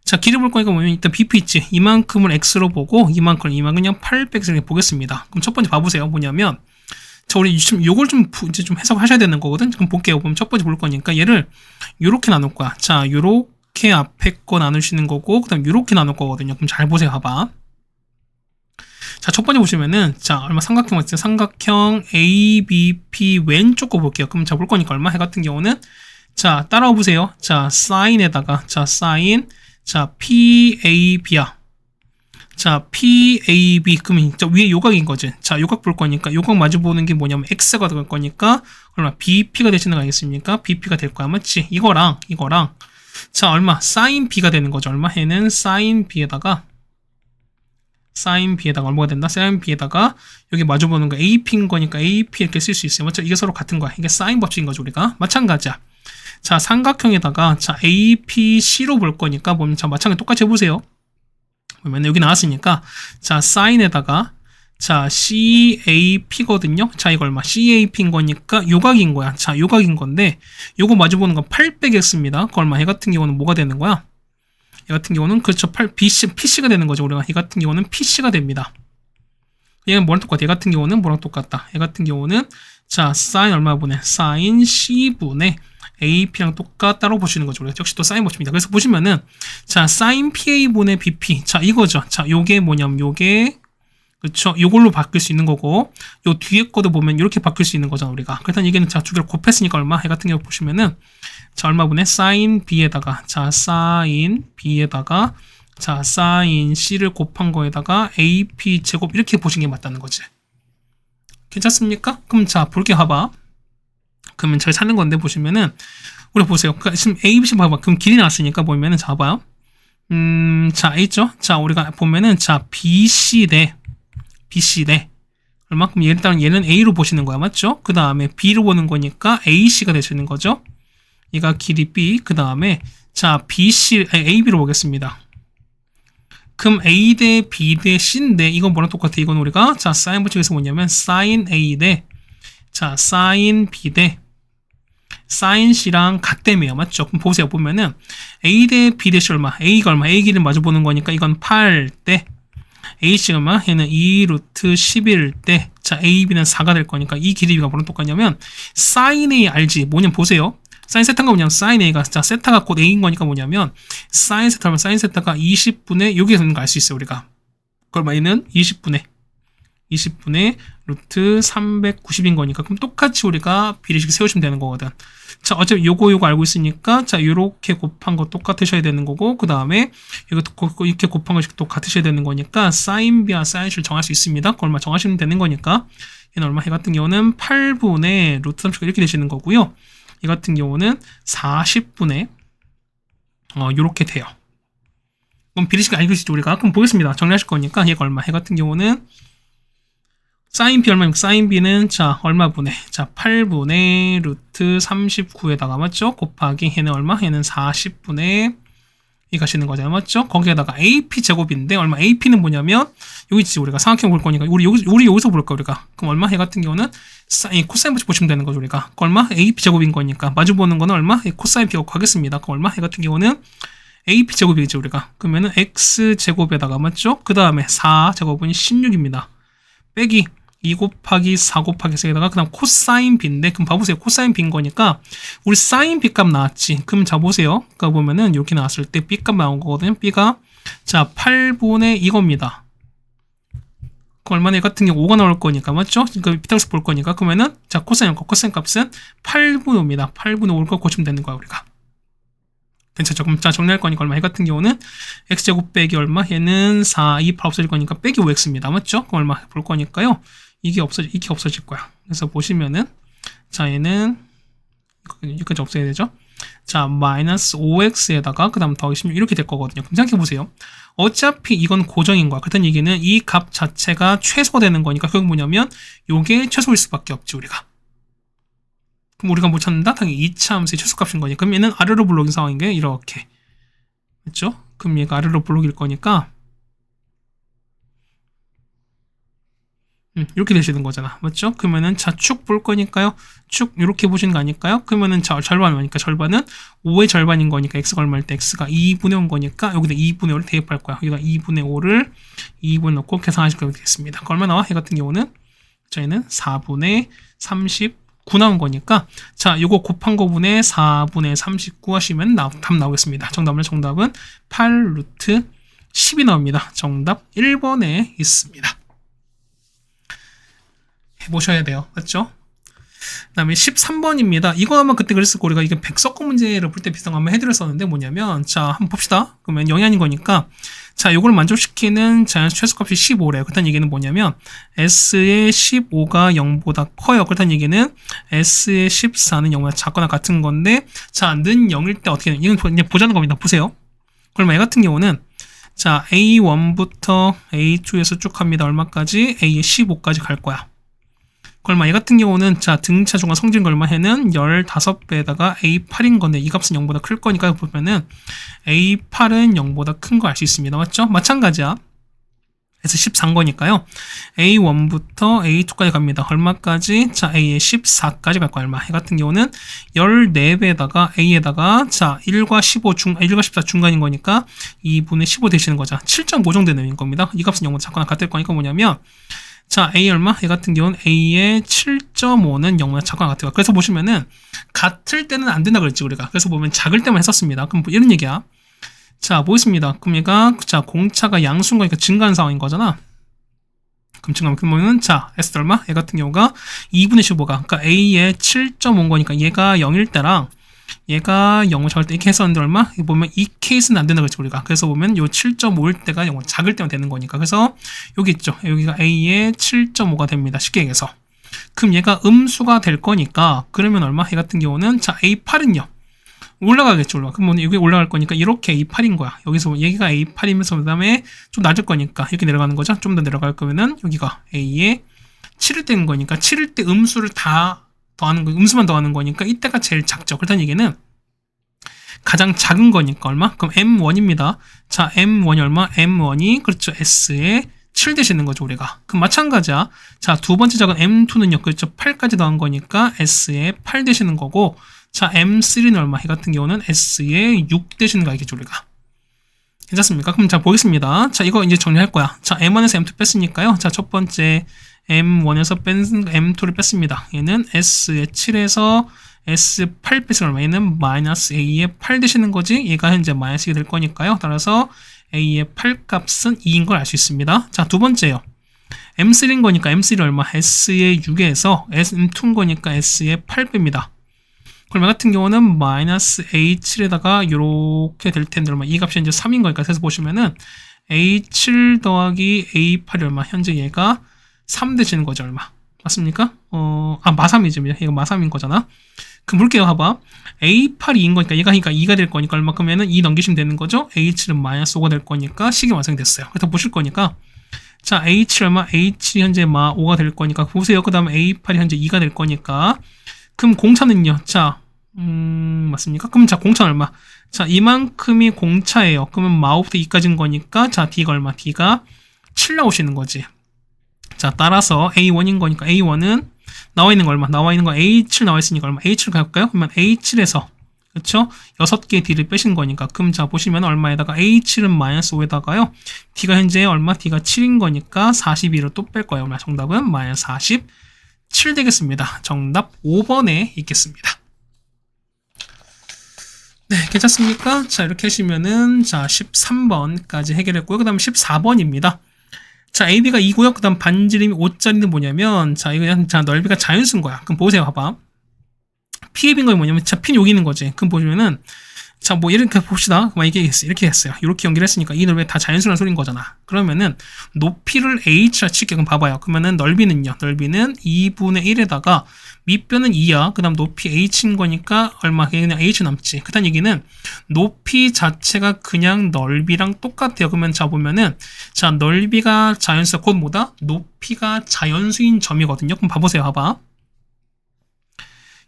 자 길이 볼 거니까 보면 일단 bp 있지. 이만큼을 x로 보고 이만큼을 그냥 800x 이렇게 보겠습니다. 그럼 첫 번째 봐보세요. 뭐냐면 자 우리 지금 요걸 이제 좀 해석하셔야 되는 거거든. 그럼 볼게요. 보면 첫 번째 볼 거니까 얘를 요렇게 나눌 거야. 자 요렇게 앞에 거 나누시는 거고 그 다음 요렇게 나눌 거거든요. 그럼 잘 보세요. 봐봐. 자 첫 번째 보시면은 자 얼마 삼각형 맞죠? 삼각형 ABP 왼쪽 거 볼게요. 그럼 자 볼 거니까 얼마? 해 같은 경우는 자 따라와 보세요. 자 사인에다가 자 사인 자 PAB야. 자 PAB 그러면 자 위에 요각인 거지. 자 요각 볼 거니까 요각 마주 보는 게 뭐냐면 X가 될 거니까 얼마? BP가 되시는 거 아니겠습니까? BP가 될 거야. 맞지? 이거랑 자 얼마? 사인 B가 되는 거죠. 얼마? 해는 사인 B에다가 얼마가 된다? 사인 B에다가 여기 마주 보는 거 AP인 거니까 AP 이렇게 쓸 수 있어요. 맞죠? 이게 서로 같은 거야. 이게 사인 법칙인 거죠. 우리가 마찬가지야. 자 삼각형에다가 자 APC로 볼 거니까 보면 자 마찬가지 똑같이 해보세요. 보면 여기 나왔으니까 자 사인에다가 자 CAP거든요. 자 이거 얼마? CAP인 거니까 요각인 거야. 자 요각인 건데 요거 마주 보는 건 800x입니다. 그 얼마? 얘 같은 경우는 뭐가 되는 거야? 얘 같은 경우는 그렇죠. PC가 되는 거죠. 우리가 얘 같은 경우는 PC가 됩니다. 얘는 뭐랑 똑같아? 얘 같은 경우는 뭐랑 똑같다? 얘 같은 경우는 자 사인 얼마 분의 사인 C분의 AP랑 똑같다고 보시는 거죠. 우리가 역시 또 사인 법칙입니다. 그래서 보시면은 자 사인 PA분의 BP 자 이거죠. 자 요게 뭐냐면 요게 그렇죠. 요걸로 바뀔 수 있는 거고 요 뒤에 거도 보면 이렇게 바뀔 수 있는 거잖아 우리가. 그렇다면 이게는 자 두 개를 곱했으니까 얼마? 해 같은 경우 보시면은 자 얼마분의 사인 B에다가 자 사인 B에다가 자 사인 C를 곱한 거에다가 AP 제곱 이렇게 보시는 게 맞다는 거지. 괜찮습니까? 그럼 자 볼게 봐봐. 그러면 잘 찾는 건데 보시면은 우리 보세요. 지금 A, B, C 봐봐. 그럼 길이 나왔으니까 보면은 자 봐요. 자 있죠. 자 우리가 보면은 자 BC 대 얼마큼 일단 얘는 A로 보시는 거야, 맞죠? 그 다음에 B로 보는 거니까 AC가 되시는 거죠. 얘가 길이 B. 그 다음에 자 AB로 보겠습니다. 그럼 A 대 B 대 C인데 이건 뭐랑 똑같아? 이건 우리가 자 사인 법칙에서 뭐냐면 사인 A 대 자 사인 B 대 사인 C랑 같다며요. 맞죠? 그럼 보세요. 보면은 A 대 B 대 C 얼마? A가 얼마? A 길이를 마주 보는 거니까 이건 8대 A씨가 얼마? 얘는 2루트 11대 자 AB는 4가 될 거니까 이 길이가 뭐랑 똑같냐면 사인 A 알지? 뭐냐면 보세요. 사인 세타가 뭐냐면 사인 A가 자 세타가 곧 A인 거니까 뭐냐면 사인 세타면 사인 세타가 20분의 여기에서 있는 거 알 수 있어요. 우리가 그럼 얘는 20분의 루트 390인 거니까 그럼 똑같이 우리가 비례식 세우시면 되는 거거든. 자 어차피 요거 알고 있으니까 자 요렇게 곱한 거 똑같으셔야 되는 거고 그 다음에 이것도 이렇게 곱한 것이 똑같으셔야 되는 거니까 사인 B와 사인 C를 정할 수 있습니다. 그 얼마 정하시면 되는 거니까 얘는 얼마? 해 같은 경우는 8분의 루트 30가 이렇게 되시는 거고요. 이 같은 경우는 40분의 요렇게 돼요. 그럼 비례식 알고 있죠 우리가. 그럼 보겠습니다. 정리하실 거니까 얘가 얼마? 해 같은 경우는 사인 B 얼마입니까? 사인 B는 자 얼마분의 자 8분의 루트 39에다가 맞죠? 곱하기 얘는 얼마? 얘는 40분의 이 가시는 거잖아요. 맞죠? 거기에다가 AP 제곱인데 얼마? AP는 뭐냐면 여기 있지 우리가 삼각형 볼 거니까 우리 여기서 볼까 우리가. 그럼 얼마? 해 같은 경우는 코사인 법칙 보시면 되는 거죠 우리가. 그 얼마? AP 제곱인 거니까 마주 보는 거는 얼마? 코사인 B가 하겠습니다. 그 얼마? 해 같은 경우는 AP 제곱이죠 우리가. 그러면은 X 제곱에다가 맞죠? 그 다음에 4 제곱은 16입니다. 빼기 2 곱하기 4 곱하기 3에다가 그 다음 코사인 B인데 그럼 봐보세요. 코사인 B인 거니까 우리 사인 B 값 나왔지. 그럼 자 보세요. 그러니까 보면은 이렇게 나왔을 때 B 값 나온 거거든요. B가 자 8분의 이겁니다. 그 얼마나 같은 경우 5가 나올 거니까 맞죠? 그러니까 비타고스 볼 거니까 그러면은 자 코사인 값은 8분의 5입니다. 8분의 5를 고치면 되는 거야 우리가. 괜찮죠? 그럼 자, 정리할 거니까 얼마? 얘 같은 경우는 x제곱 빼기 얼마? 얘는 4, 2, 8 없어질 거니까 빼기 5x입니다. 맞죠? 그럼 얼마 볼 거니까요. 이게 없어질 거야. 그래서 보시면은, 자, 얘는, 여기까지 없애야 되죠? 자, 마이너스 5x에다가, 그 다음 더하기 16 이렇게 될 거거든요. 그럼 생각해보세요. 어차피 이건 고정인 거야. 그렇다는 얘기는 이 값 자체가 최소되는 거니까, 그게 뭐냐면, 요게 최소일 수밖에 없지, 우리가. 그럼 우리가 뭐 찾는다? 당연히 2차 함수의 최소값인 거니까. 그럼 얘는 아래로 블록인 상황인 게 이렇게. 그렇죠? 그럼 얘가 아래로 블록일 거니까 이렇게 되시는 거잖아. 맞죠? 그러면은 자, 축 볼 거니까요. 축 이렇게 보시는 거 아닐까요? 그러면은 자, 절반 뭐니까 절반은 5의 절반인 거니까 x가 얼마일 때 x가 2분의 5인 거니까 여기다 2분의 5를 대입할 거야. 여기다 2분의 5를 2분 넣고 계산하실 거면 되겠습니다. 그 얼마 나와? 얘 같은 경우는 저희는 4분의 39 나온 거니까 자, 요거 곱한 거분의 4분의 39 하시면 답 나오겠습니다. 정답은 8 루트 10이 나옵니다. 정답 1번에 있습니다. 해보셔야 돼요. 맞죠? 그 다음에 13번입니다. 이거 아마 그때 그랬을 거 우리가 이게 백석권 문제를 볼 때 비슷한 거 한번 해드렸었는데 뭐냐면 자, 한번 봅시다. 그러면 0이 아닌 거니까 자, 요걸 만족시키는 자연수 최소값이 15래요. 그렇다는 얘기는 뭐냐면 S의 15가 0보다 커요. 그렇다는 얘기는 S의 14는 0보다 작거나 같은 건데 자, 는 0일 때 어떻게 이건 그냥 보자는 겁니다. 보세요. 그러면 얘 같은 경우는 자, A1부터 A2에서 쭉 갑니다. 얼마까지? A의 15까지 갈 거야. 얼마? 얘 같은 경우는 자, 등차 중간 성질인 거 얼마 해는 15배에다가 A8인 건데 이 값은 0보다 클 거니까 보면은 A8은 0보다 큰 거 알 수 있습니다. 맞죠? 마찬가지야. 그래서 14인 거니까요. A1부터 A2까지 갑니다. 얼마까지? 자, A의 14까지 갈 거 얼마? 얘 같은 경우는 14배에다가 A에다가 자, 1과 14 중간인 거니까 2분의 15 되시는 거죠. 7.5 정도 되는 겁니다. 이 값은 0보다 작거나 같을 거니까 뭐냐면 자, A 얼마? 얘 같은 경우는 A의 7.5는 0보다 작거나 같아요. 그래서 보시면은 같을 때는 안 된다 그랬지 우리가. 그래서 보면 작을 때만 했었습니다. 그럼 뭐 이런 얘기야. 자, 보겠습니다. 그럼 얘가 자, 공차가 양수인 거니까 증가하는 상황인 거잖아. 그럼 증가하면 그러면은 자, S 얼마? 얘 같은 경우가 2분의 15가 그러니까 A의 7.5인 거니까 얘가 0일 때랑 얘가 0을 작을 때 이렇게 했었는데 얼마? 보면 이 케이스는 안 된다 그랬죠 우리가. 그래서 보면 요 7.5일 때가 0을 작을 때만 되는 거니까. 그래서 여기 있죠. 여기가 A의 7.5가 됩니다. 쉽게 얘기해서. 그럼 얘가 음수가 될 거니까 그러면 얼마? 얘 같은 경우는 자, A8은요. 올라가겠죠. 그럼 여기 올라갈 거니까 이렇게 A8인 거야. 여기서 여기가 A8이면서 그 다음에 좀 낮을 거니까 이렇게 내려가는 거죠. 좀 더 내려갈 거면은 여기가 A의 7일 때인 거니까 7일 때 음수를 다 더하는 거, 음수만 더하는 거니까 이때가 제일 작죠. 그렇다는 얘기는 가장 작은 거니까 얼마? 그럼 M1입니다. 자, M1이 얼마? M1이 그렇죠. S에 7 되시는 거죠, 우리가. 그럼 마찬가지야. 자, 두 번째 작은 M2는요. 그렇죠. 8까지 더한 거니까 S에 8 되시는 거고 자, M3는 얼마? 이 같은 경우는 S에 6 되시는 거 알겠죠, 우리가. 괜찮습니까? 그럼 자, 보겠습니다. 자, 이거 이제 정리할 거야. 자, M1에서 M2 뺐으니까요. 자, 첫 번째 M1에서 뺀 M2를 뺐습니다. 얘는 S의 7에서 S8 뺐으면 얼마? 얘는 마이너스 A의 8 되시는 거지? 얘가 현재 마이너스가 될 거니까요. 따라서 A의 8 값은 2인 걸 알 수 있습니다. 자, 두 번째요. M3인 거니까 M3 얼마? S의 6에서 M2인 거니까 S의 8 뺍니다. 그럼 같은 경우는 마이너스 A7에다가 이렇게 될 텐데 얼마? 이 값이 이제 3인 거니까 그래서 보시면은 A7 더하기 A8이 얼마? 현재 얘가 3 되시는 거죠, 얼마? 맞습니까? 마3이죠. 얘가 마3인 거잖아. 그럼 볼게요, 봐봐. A8이 2인 거니까 얘가 그러니까 2가 될 거니까 얼마? 그러면은 2 넘기시면 되는 거죠? A7은 마이너스 5가 될 거니까 식이 완성이 됐어요. 그래서 보실 거니까 자, A7 얼마? A7이 현재 마 5가 될 거니까 보세요. 그 다음에 A8이 현재 2가 될 거니까 그럼 공차는요? 자, 맞습니까? 그럼 자, 공차는 얼마? 자, 이만큼이 공차예요. 그러면 마부터 2까지인 거니까 자, D가 얼마? D가 7 나오시는 거지. 자, 따라서 A1인 거니까 A1은 나와 있는 거 얼마? 나와 있는 거 A7 나와 있으니까 얼마? A7 갈까요? 그러면 A7에서 그렇죠? 6개의 D를 빼신 거니까 그럼 자, 보시면 얼마에다가 A7은 마이너스 5에다가요. D가 현재 얼마? D가 7인 거니까 42를 또 뺄 거예요. 얼마? 정답은 마이너스 47 되겠습니다. 정답 5번에 있겠습니다. 네, 괜찮습니까? 자, 이렇게 하시면은 자, 13번까지 해결했고요. 그 다음 14번입니다. 자, AB가 2고요. 그 다음 반지름이 5짜리는 뭐냐면 자, 이거 자, 넓이가 자연수인 거야. 그럼 보세요. 봐봐. P의 빈 거 뭐냐면 자, P는 여기 있는 거지. 그럼 보시면은 자, 뭐 이렇게 봅시다. 이렇게 했어요. 이렇게 연결 했으니까 이 넓이 다 자연스러운 소리인 거잖아. 그러면은 높이를 h라 칠게요. 그럼 봐봐요. 그러면은 넓이는요. 넓이는 2분의 1에다가 밑변은 2야. 그 다음 높이 h인 거니까 얼마? 그냥 h 남지. 그다음 얘기는 높이 자체가 그냥 넓이랑 똑같아요. 그러면 자 보면은 자 넓이가 자연수 곧 뭐다? 높이가 자연수인 점이거든요. 그럼 봐보세요. 봐봐.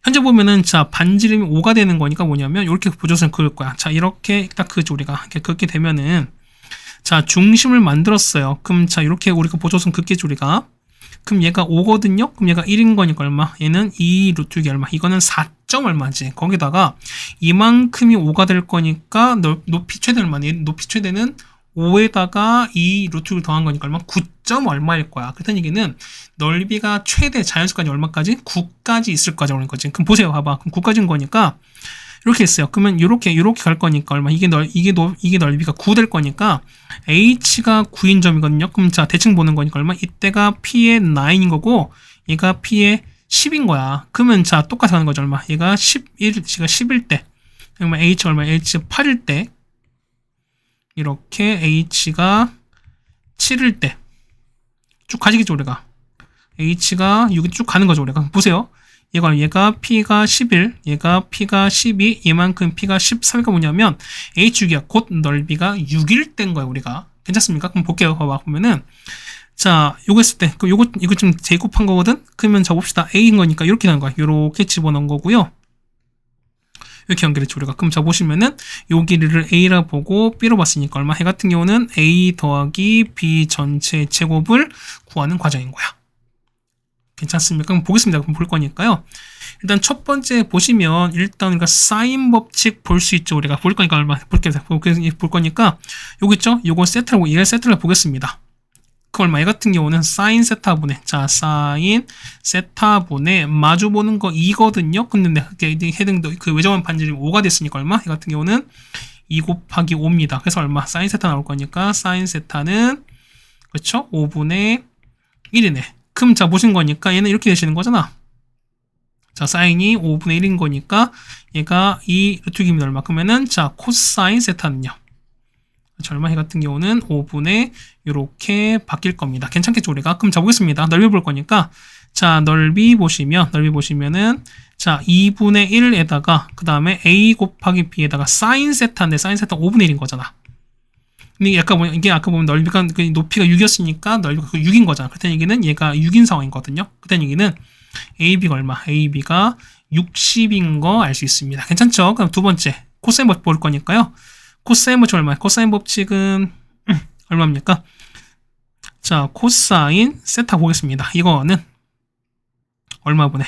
현재 보면은 자 반지름이 5가 되는 거니까 뭐냐면 이렇게 보조선을 그을 거야. 자 이렇게 딱 그죠 우리가 이렇게 긋게 되면은 자 중심을 만들었어요. 그럼 자 이렇게 우리가 보조선 긋겠지 우리가. 그럼 얘가 5거든요. 그럼 얘가 1인 거니까 얼마? 얘는 2 루트 6이 얼마? 이거는 4점 얼마지. 거기다가 이만큼이 5가 될 거니까 높이 최대 얼마니? 높이 최대는 5에다가 2 루트 6을 더한 거니까 얼마? 9점 얼마일 거야. 그렇다는 얘기는 넓이가 최대 자연수까지 얼마까지? 9까지 있을 거죠. 거지. 그럼 보세요. 봐봐. 그럼 9까지인 거니까 이렇게 했어요. 그러면 이렇게 갈 거니까 얼마? 이게 넓이가 9 될 거니까 h가 9인 점이거든요. 그럼 자 대칭 보는 거니까 얼마? 이때가 p의 9인 거고 얘가 p의 10인 거야. 그러면 자 똑같이 하는 거죠. 얼마? 얘가 10일 때 그러면 h 얼마? h 8일 때 이렇게 h가 7일 때 쭉 가지겠죠 우리가. h가 6이 쭉 가는 거죠 우리가. 보세요. 얘가 p가 11, 얘가 p가 12, 얘만큼 p가 13이가 뭐냐면 h6이야. 곧 넓이가 6일 땐 거야 우리가. 괜찮습니까? 그럼 볼게요. 봐봐 보면은 자 요거 했을 때 이거 좀 제곱한 거거든. 그러면 자 봅시다. a인 거니까 이렇게 하는 거야. 이렇게 집어넣은 거고요. 이렇게 연결했죠 우리가. 그럼 자 보시면은 요 길이를 a라 보고 b로 봤으니까 얼마? 해 같은 경우는 a 더하기 b 전체 제곱을 구하는 과정인 거야. 괜찮습니까? 그럼 보겠습니다. 그럼 볼 거니까요. 일단 첫 번째 보시면 일단 우리가 사인 법칙 볼 수 있죠. 우리가 볼 거니까 얼마 볼 거니까 요거 있죠? 요거 세타라고 얘를 세타를 보겠습니다. 그 얼마? 얘 같은 경우는 사인 세타분의 자 사인 세타분의 마주 보는 거 2거든요. 근데 해등도 그 외접한 반지름이 5가 됐으니까 얼마? 얘 같은 경우는 2 곱하기 5입니다. 그래서 얼마? 사인 세타 나올 거니까 사인 세타는 그렇죠? 5분의 1이네. 그럼 자 보신 거니까 얘는 이렇게 되시는 거잖아. 자 사인이 5분의 1인 거니까 얘가 2 루트 6입니다. 얼마? 그러면은 자 코사인 세타는요. 얼마? 해 같은 경우는 5분의 이렇게 바뀔 겁니다. 괜찮겠죠 우리가? 그럼 자 보겠습니다. 넓이 볼 거니까 자 넓이 보시면은 자 2분의 1에다가 그 다음에 a 곱하기 b에다가 사인 세타인데 사인 세타 5분의 1인 거잖아. 근데 이게 아까 보면 넓이가 높이가 6이었으니까 넓이가 6인 거잖아. 그렇다는 얘기는 얘가 6인 상황이거든요. 그렇다는 얘기는 AB가 얼마? AB가 60인 거 알 수 있습니다. 괜찮죠? 그럼 두 번째 코사인 법칙 볼 거니까요. 코사인 법칙 얼마야? 코사인 법칙은 얼마입니까? 자 코사인 세타 보겠습니다. 이거는 얼마분의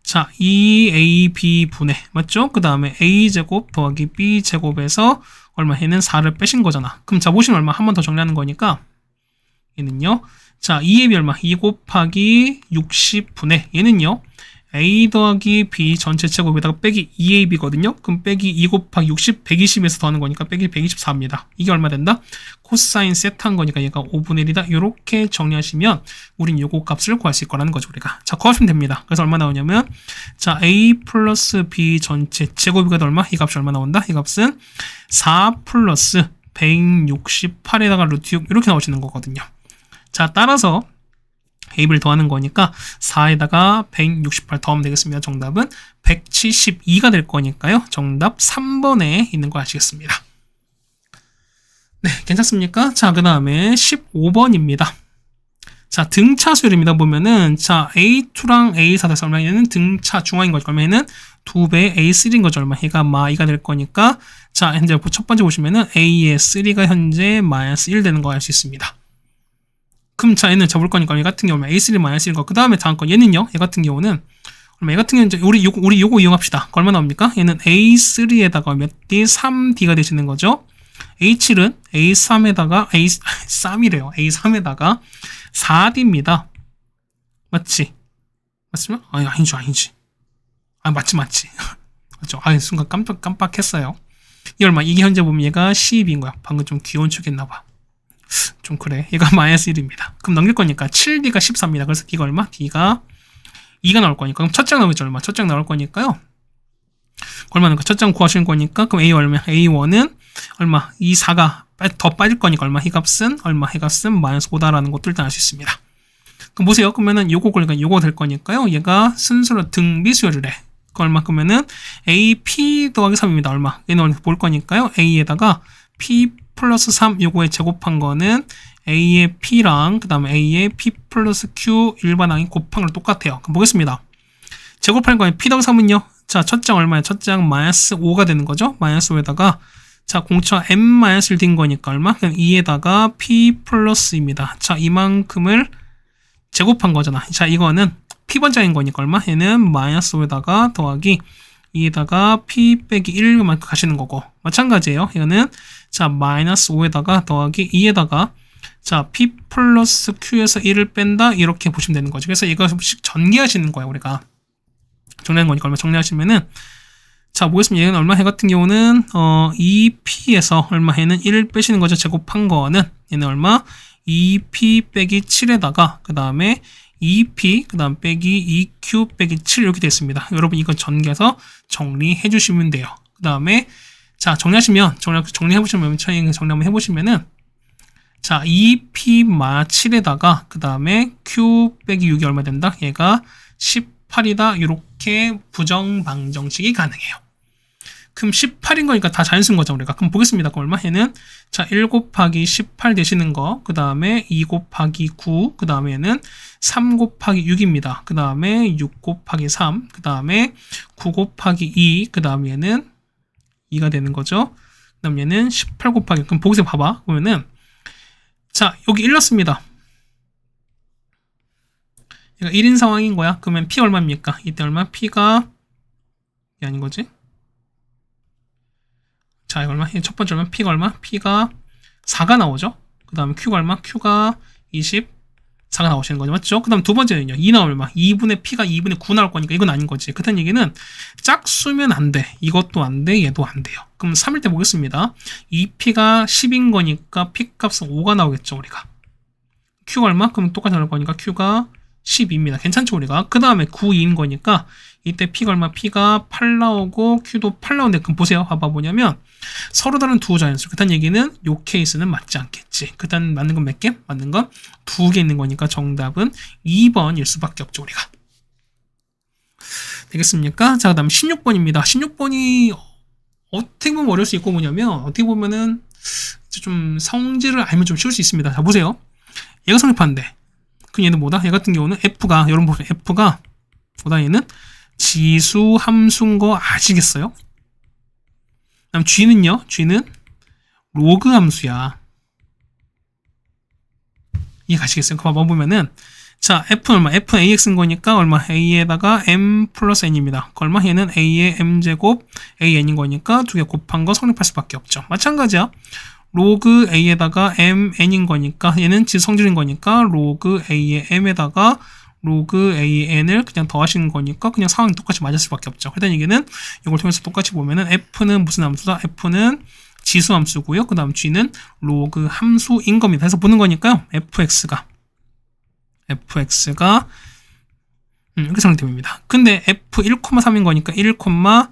자 2AB 분의 맞죠? 그 다음에 A제곱 더하기 B제곱에서 얼마? 얘는 4를 빼신 거잖아. 그럼 자 보시면 얼마? 한 번 더 정리하는 거니까 얘는요. 자 2AB 얼마? 2 곱하기 60분의 얘는요. A 더하기 B 전체 제곱에다가 빼기 2AB거든요. 그럼 빼기 2 곱하기 60, 120에서 더하는 거니까 빼기 124입니다. 이게 얼마 된다? 코사인 세타인 거니까 얘가 5분의 1이다. 이렇게 정리하시면 우린 요거 값을 구할 수 있을 거라는 거죠, 우리가. 자, 구하시면 됩니다. 그래서 얼마 나오냐면 자, A 플러스 B 전체 제곱이가 얼마? 이 값이 얼마 나온다? 이 값은 4 플러스 168에다가 루트 6 이렇게 나오시는 거거든요. 자, 따라서 AB를 더하는 거니까 4에다가 168 더하면 되겠습니다. 정답은 172가 될 거니까요. 정답 3번에 있는 거 아시겠습니다. 네, 괜찮습니까? 자, 그 다음에 15번입니다. 자, 등차 수열입니다. 보면은 자, A2랑 A4 돼서 얼마? 얘는 등차 중앙인 거죠. 얼마? 얘는 2배 A3인 거죠. 얼마? 얘가 마2가 될 거니까 자, 현재 첫 번째 보시면은 A의 3가 현재 마이너스 1 되는 거 알 수 있습니다. 그럼 자 얘는 접을 거니까 얘 같은 경우는 A3 마이너스 1거 그 다음에 다음 건 얘는요. 얘 같은 경우는 얘 같은 경우는 우리 요거 이용합시다. 얼마 나옵니까? 얘는 A3에다가 몇 D? 3D가 되시는 거죠. A7은 A3에다가 A3이래요. A3에다가 4D입니다. 맞지? 맞으면? 아니 아니지. 아 맞지. 맞죠? 아 순간 깜빡했어요. 이 얼마? 이게 현재 보면 얘가 10인 거야. 방금 좀 귀여운 척했나봐. 좀 그래. 얘가 마이너스 1입니다. 그럼 넘길 거니까 7D가 14입니다. 그래서 D가 얼마? D가 2가 나올 거니까. 그럼 첫 장 나오겠죠? 얼마? 첫 장 나올 거니까요. 얼마나 첫장 구하시는 거니까 그럼 A 얼마? A1은 얼마? 이 4가 더 빠질 거니까 얼마? 이 값은 얼마? 이 값은 마이너스 5다라는 것도 일단 알 수 있습니다. 그럼 보세요. 그러면은 요거 그러니까 요거 될 거니까요. 얘가 순서로 등비수열을 해. 그 얼마? 그러면은 AP 더하기 3입니다. 얼마? 얘는 볼 거니까요. A에다가 P 플러스 3 요거에 제곱한 거는 A의 P랑 그 다음에 A의 P 플러스 Q 일반항이 곱한 걸 똑같아요. 그럼 보겠습니다. 제곱하는 거는 P 더하기 3은요. 자, 첫 장 얼마야? 첫 장 마이너스 5가 되는 거죠. 마이너스 5에다가 자, 공차 M-1 된 거니까 얼마? 그냥 2에다가 P 플러스입니다. 자, 이만큼을 제곱한 거잖아. 자, 이거는 P번장인 거니까 얼마? 얘는 마이너스 5에다가 더하기 2에다가 P 빼기 1만큼 가시는 거고. 마찬가지예요. 이거는 자, 마이너스 5에다가 더하기 2에다가 자, P 플러스 Q에서 1을 뺀다. 이렇게 보시면 되는 거죠. 그래서 이거씩 전개하시는 거예요. 우리가. 정리하는 거니까 얼마 정리하시면은 자, 보겠습니다. 얘는 얼마 해 같은 경우는 2P에서 얼마 해는 1을 빼시는 거죠. 제곱한 거는 얘는 얼마? 2P 빼기 7에다가 그 다음에 2P 그 다음 빼기 2Q 빼기 7 이렇게 됐습니다. 여러분 이거 전개해서 정리해 주시면 돼요. 그 다음에 자, 정리하시면 정리해 보시면 정리 한번 해 보시면은 자, 2P 마 7에다가 그 다음에 Q 빼기 6이 얼마 된다? 얘가 18이다. 이렇게 부정방정식이 가능해요. 그럼 18인 거니까 다 자연수인 거죠, 우리가. 그럼 보겠습니다. 그럼 얼마? 얘는 자, 1 곱하기 18 되시는 거, 그 다음에 2 곱하기 9, 그 다음에는 3 곱하기 6입니다. 그 다음에 6 곱하기 3, 그 다음에 9 곱하기 2, 그 다음에 얘는 2가 되는 거죠. 그 다음 얘는 18 곱하기, 그럼 보기서 봐봐. 그러면은 자, 여기 1 넣습니다. 얘가 1인 상황인 거야. 그러면 P 얼마입니까? 이때 얼마? P가 이게 아닌 거지? 자, 이거 얼마? 첫 번째 얼마? P가 얼마? P가 4가 나오죠? 그 다음에 Q가 얼마? Q가 24가 나오시는 거죠. 맞죠? 그 다음 두 번째는요. 2 나오면 얼마? 2분의 P가 2분의 9 나올 거니까 이건 아닌 거지. 그렇다는 얘기는 짝수면 안 돼. 이것도 안 돼. 얘도 안 돼요. 그럼 3일 때 보겠습니다. 2P가 10인 거니까 P 값은 5가 나오겠죠, 우리가. Q가 얼마? 그럼 똑같이 나올 거니까 Q가 12입니다. 괜찮죠, 우리가? 그 다음에 9, 2인 거니까 이때 P가 얼마? P가 8 나오고 Q도 8 나오는데 그럼 보세요. 봐봐 뭐냐면 서로 다른 두 자연수. 그딴 얘기는 요 케이스는 맞지 않겠지. 그딴 맞는 건 몇 개? 맞는 건 2개 있는 거니까 정답은 2번일 수밖에 없죠, 우리가. 되겠습니까? 자, 그 다음 16번입니다. 16번이 어떻게 보면 어려울 수 있고 뭐냐면 어떻게 보면은 좀 성질을 알면 좀 쉬울 수 있습니다. 자, 보세요. 얘가 성립하는데 그럼 얘는 뭐다? 얘 같은 경우는 F가 여러분 보세요. F가 뭐다? 얘는 지수 함수인 거 아시겠어요? 그다음 G는요? G는 로그 함수야. 이해 가시겠어요? 그거 보면은 자, F는 얼마? F는 AX인 거니까 얼마? A에다가 M 플러스 N입니다. 그 얼마? 얘는 A의 M제곱 AN인 거니까 두 개 곱한 거 성립할 수밖에 없죠. 마찬가지야. 로그 A에다가 MN인 거니까 얘는 지성질인 거니까 로그 A의 M에다가 로그 A의 N을 그냥 더하시는 거니까 그냥 상황이 똑같이 맞을 수밖에 없죠. 그다음 얘기는 이걸 통해서 똑같이 보면은 F는 무슨 함수다? F는 지수 함수고요. 그 다음 G는 로그 함수인 겁니다. 그래서 보는 거니까요. FX가 이렇게 성립됩니다. 근데 F 1,3인 거니까 1,3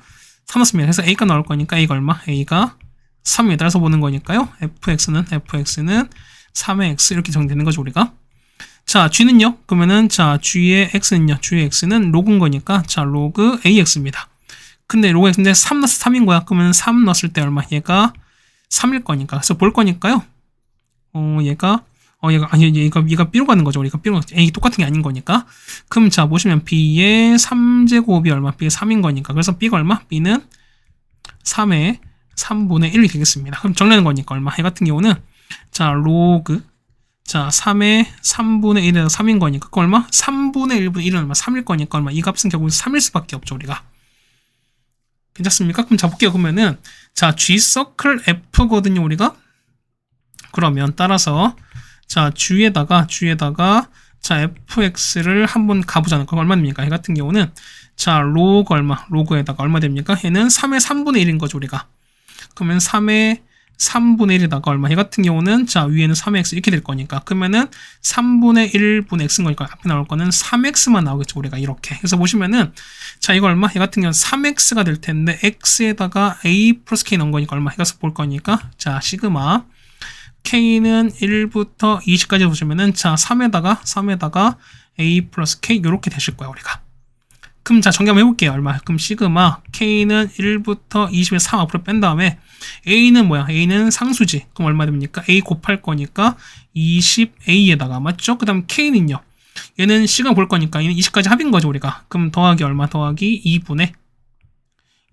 넣습니다. 그래서 A가 나올 거니까 A가 얼마? A가 3입니다. 따라서 보는 거니까요. FX는 3의 X 이렇게 정되는 거죠, 우리가. 자, G는요? 그러면은 자, G의 X는요? G의 X는 로그인 거니까 자, 로그 AX입니다. 근데 로그 X인데 3 넣었을 때 3인 거야. 그러면 3 넣었을 때 얼마? 얘가 3일 거니까. 그래서 볼 거니까요. 얘가 B로 가는 거죠. 우리가 B로 A 똑같은 게 아닌 거니까. 그럼 자, 보시면 B의 3제곱이 얼마? B의 3인 거니까. 그래서 B가 얼마? B는 3의 3분의 1이 되겠습니다. 그럼 정리하는 거니까 얼마? 얘 같은 경우는 자, 로그 자, 3의 3분의 1에서 3인 거니까 그 얼마? 3분의 1분의 1은 얼마? 3일 거니까 얼마? 이 값은 결국 3일 수밖에 없죠, 우리가. 괜찮습니까? 그럼 잡을게요. 그러면은 자, G 서클 F거든요, 우리가. 그러면 따라서 자, G에다가 자, fx를 한번 가보자는 거 얼마입니까? 얘 같은 경우는 자, 로그 얼마? 로그에다가 얼마 됩니까? 얘는 3의 3분의 1인 거죠, 우리가. 그러면 3의 3분의 1에다가 얼마? 얘 같은 경우는 자 위에는 3x 이렇게 될 거니까 그러면은 3분의 1분의 x인 거니까 앞에 나올 거는 3x만 나오겠죠 우리가 이렇게. 그래서 보시면은 자 이거 얼마? 얘 같은 경우는 3x가 될 텐데 x에다가 a 플러스 k 넣은 거니까 얼마? 해서 볼 거니까 자 시그마 k는 1부터 20까지 보시면은 자 3에다가 a 플러스 k 이렇게 되실 거야 우리가. 그럼 자 정리 한번 해볼게요. 얼마? 그럼 시그마 k는 1부터 20에 3 앞으로 뺀 다음에 a는 뭐야? a는 상수지. 그럼 얼마 됩니까? a 곱할 거니까 20a에다가 맞죠? 그 다음 k는요. 얘는 시간 볼 거니까 얘는 20까지 합인 거죠 우리가. 그럼 더하기 얼마? 더하기 2분의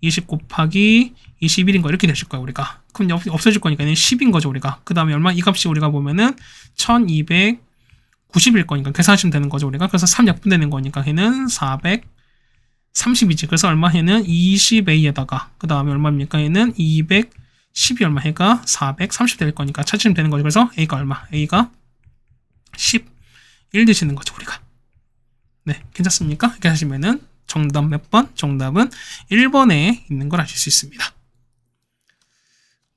20 곱하기 21인 거 이렇게 되실 거야 우리가. 그럼 없어질 거니까 얘는 10인 거죠 우리가. 그 다음에 얼마? 이 값이 우리가 보면은 1290일 거니까 계산하시면 되는 거죠 우리가. 그래서 3 약분되는 거니까 얘는 430이지. 그래서 얼마? 얘는 20a에다가 그 다음에 얼마입니까? 얘는 210이 얼마? 해가 430 될 거니까 찾으시면 되는 거죠. 그래서 a가 얼마? a가 11 되시는 거죠 우리가. 네, 괜찮습니까? 이렇게 하시면은 정답 몇 번? 정답은 1번에 있는 걸 아실 수 있습니다.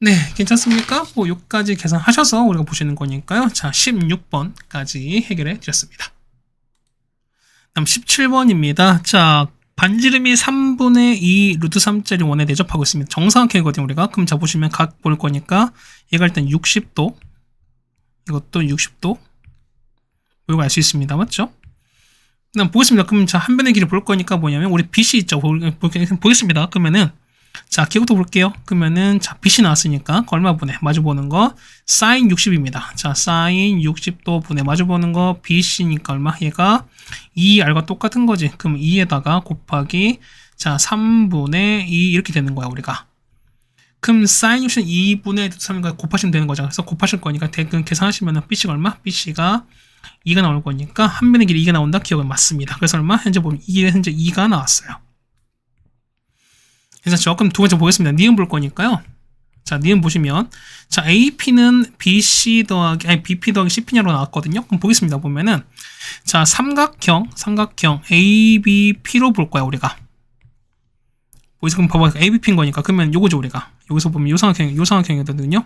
네, 괜찮습니까? 뭐 여기까지 계산하셔서 우리가 보시는 거니까요. 자, 16번까지 해결해 드렸습니다. 다음 17번입니다. 자, 반지름이 3분의 2 루트 3짜리 원에 대접하고 있습니다. 정사각형이거든요, 우리가. 그럼 자, 보시면 각 볼 거니까 얘가 일단 60도, 이것도 60도, 이거 알 수 있습니다. 맞죠? 그다음 보겠습니다. 그럼 자, 한 변의 길이 볼 거니까 뭐냐면 우리 빛이 있죠. 보겠습니다. 그러면은 자, 기억부터 볼게요. 그러면은 자, 빛이 나왔으니까 얼마 분의 마주 보는 거 사인 60입니다. 자, 사인 60도 분의 마주 보는 거 빛이니까 얼마? 얘가 2r과 똑같은 거지. 그럼 2에다가 곱하기 자, 3분의 2 이렇게 되는 거야, 우리가. 그럼 사인 60은 2분의 3과 곱하시면 되는 거죠. 그래서 곱하실 거니까 대금 계산하시면은 빛이 얼마? 빛이가 2가 나올 거니까 한 변의 길이 2가 나온다. 기억은 맞습니다. 그래서 얼마? 현재 보면 이게 현재 2가 나왔어요. 그래서 그럼 두 번째 보겠습니다. 니은 볼 거니까요. 자, 니은 보시면 자, AP는 BC 더하기 BP 더하기 CP냐로 나왔거든요. 그럼 보겠습니다. 보면은 자, 삼각형 ABP로 볼 거야, 우리가. 여기서 그럼 봐봐. ABP인 거니까 그러면 요거죠, 우리가. 여기서 보면 요 삼각형이거든요.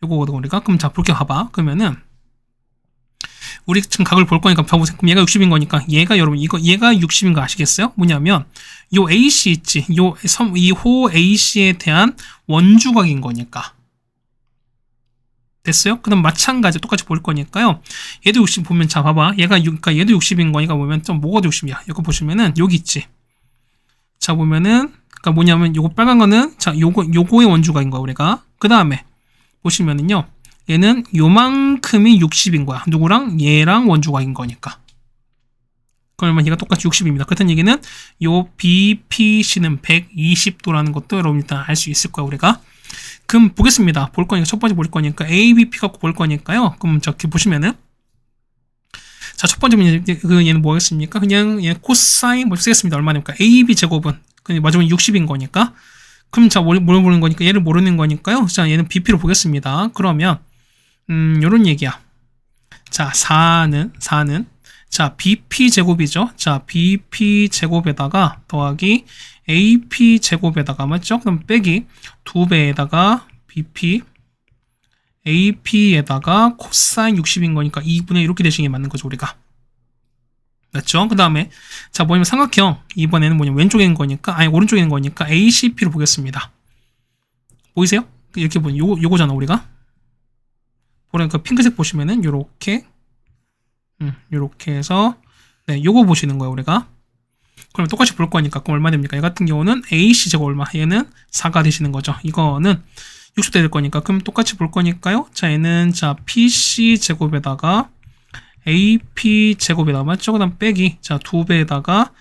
요거거든 우리가. 그럼 자, 볼게 봐봐. 그러면은 우리 지금 각을 볼 거니까 봐보세요. 그럼 얘가 60인 거니까 얘가 여러분 얘가 60인 거 아시겠어요? 뭐냐면 요 AC 있지. 이 호 AC에 대한 원주각인 거니까. 됐어요? 그다음 마찬가지 똑같이 볼 거니까요. 얘도 60 보면 자 봐봐. 그러니까 얘도 60인 거니까 보면 좀 뭐가 60이야? 이거 보시면은 여기 있지. 자 보면은 그러니까 뭐냐면 요거 빨간 거는 자 요거의 원주각인 거야 우리가. 그다음에 보시면은요. 얘는 요만큼이 60인 거야. 누구랑? 얘랑 원주각인 거니까. 그러면 얘가 똑같이 60입니다. 그렇다는 얘기는 요 BPC는 120도라는 것도 여러분 일단 알 수 있을 거야, 우리가. 그럼 보겠습니다. 볼 거니까, 첫 번째 볼 거니까 ABP 갖고 볼 거니까요. 그럼 저기 보시면은 자, 첫 번째 얘는 뭐겠습니까? 그냥 얘 코사인 뭐 쓰겠습니다. 얼마입니까? AB 제곱은 그냥 마지막에 60인 거니까. 그럼 자, 뭘 모르는 거니까 얘를 모르는 거니까요. 자, 얘는 BP로 보겠습니다. 그러면 요런 얘기야. 자, 4는 자, BP 제곱이죠. 자, BP 제곱에다가 더하기 AP 제곱에다가 맞죠? 그럼 빼기 2배에다가 BP AP에다가 코사인 60인 거니까 2분의 이렇게 되시는 게 맞는 거죠, 우리가. 맞죠? 그 다음에 자, 뭐냐면 삼각형 이번에는 뭐냐면 왼쪽에 있는 거니까 오른쪽에 있는 거니까 ACP로 보겠습니다. 보이세요? 이렇게 보면 요거잖아, 우리가. 그러니까 핑크색 보시면은 요렇게 해서 네, 요거 보시는 거예요, 우리가. 그러면 똑같이 볼 거니까 그럼 얼마 됩니까? 얘 같은 경우는 AC 제곱 얼마? 얘는 4가 되시는 거죠. 이거는 60대 될 거니까 그럼 똑같이 볼 거니까요. 자, 얘는 자, PC 제곱에다가 AP 제곱에다가 맞죠? 그다음 빼기 자, 2배에다가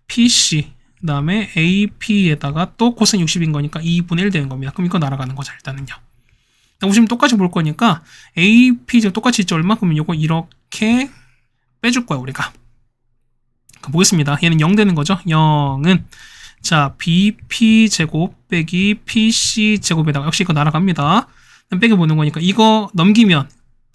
PC 그다음에 AP에다가 또 코사인 60인 거니까 2분의 1 되는 겁니다. 그럼 이거 날아가는 거죠, 일단은요. 보시면 똑같이 볼 거니까 AP 제곱 똑같이 있죠, 얼마? 그러면 요거 이렇게 빼줄 거야, 우리가. 보겠습니다. 얘는 0 되는 거죠. 0은 자, BP 제곱 빼기 PC 제곱에다가 역시 이거 날아갑니다. 빼기 보는 거니까 이거 넘기면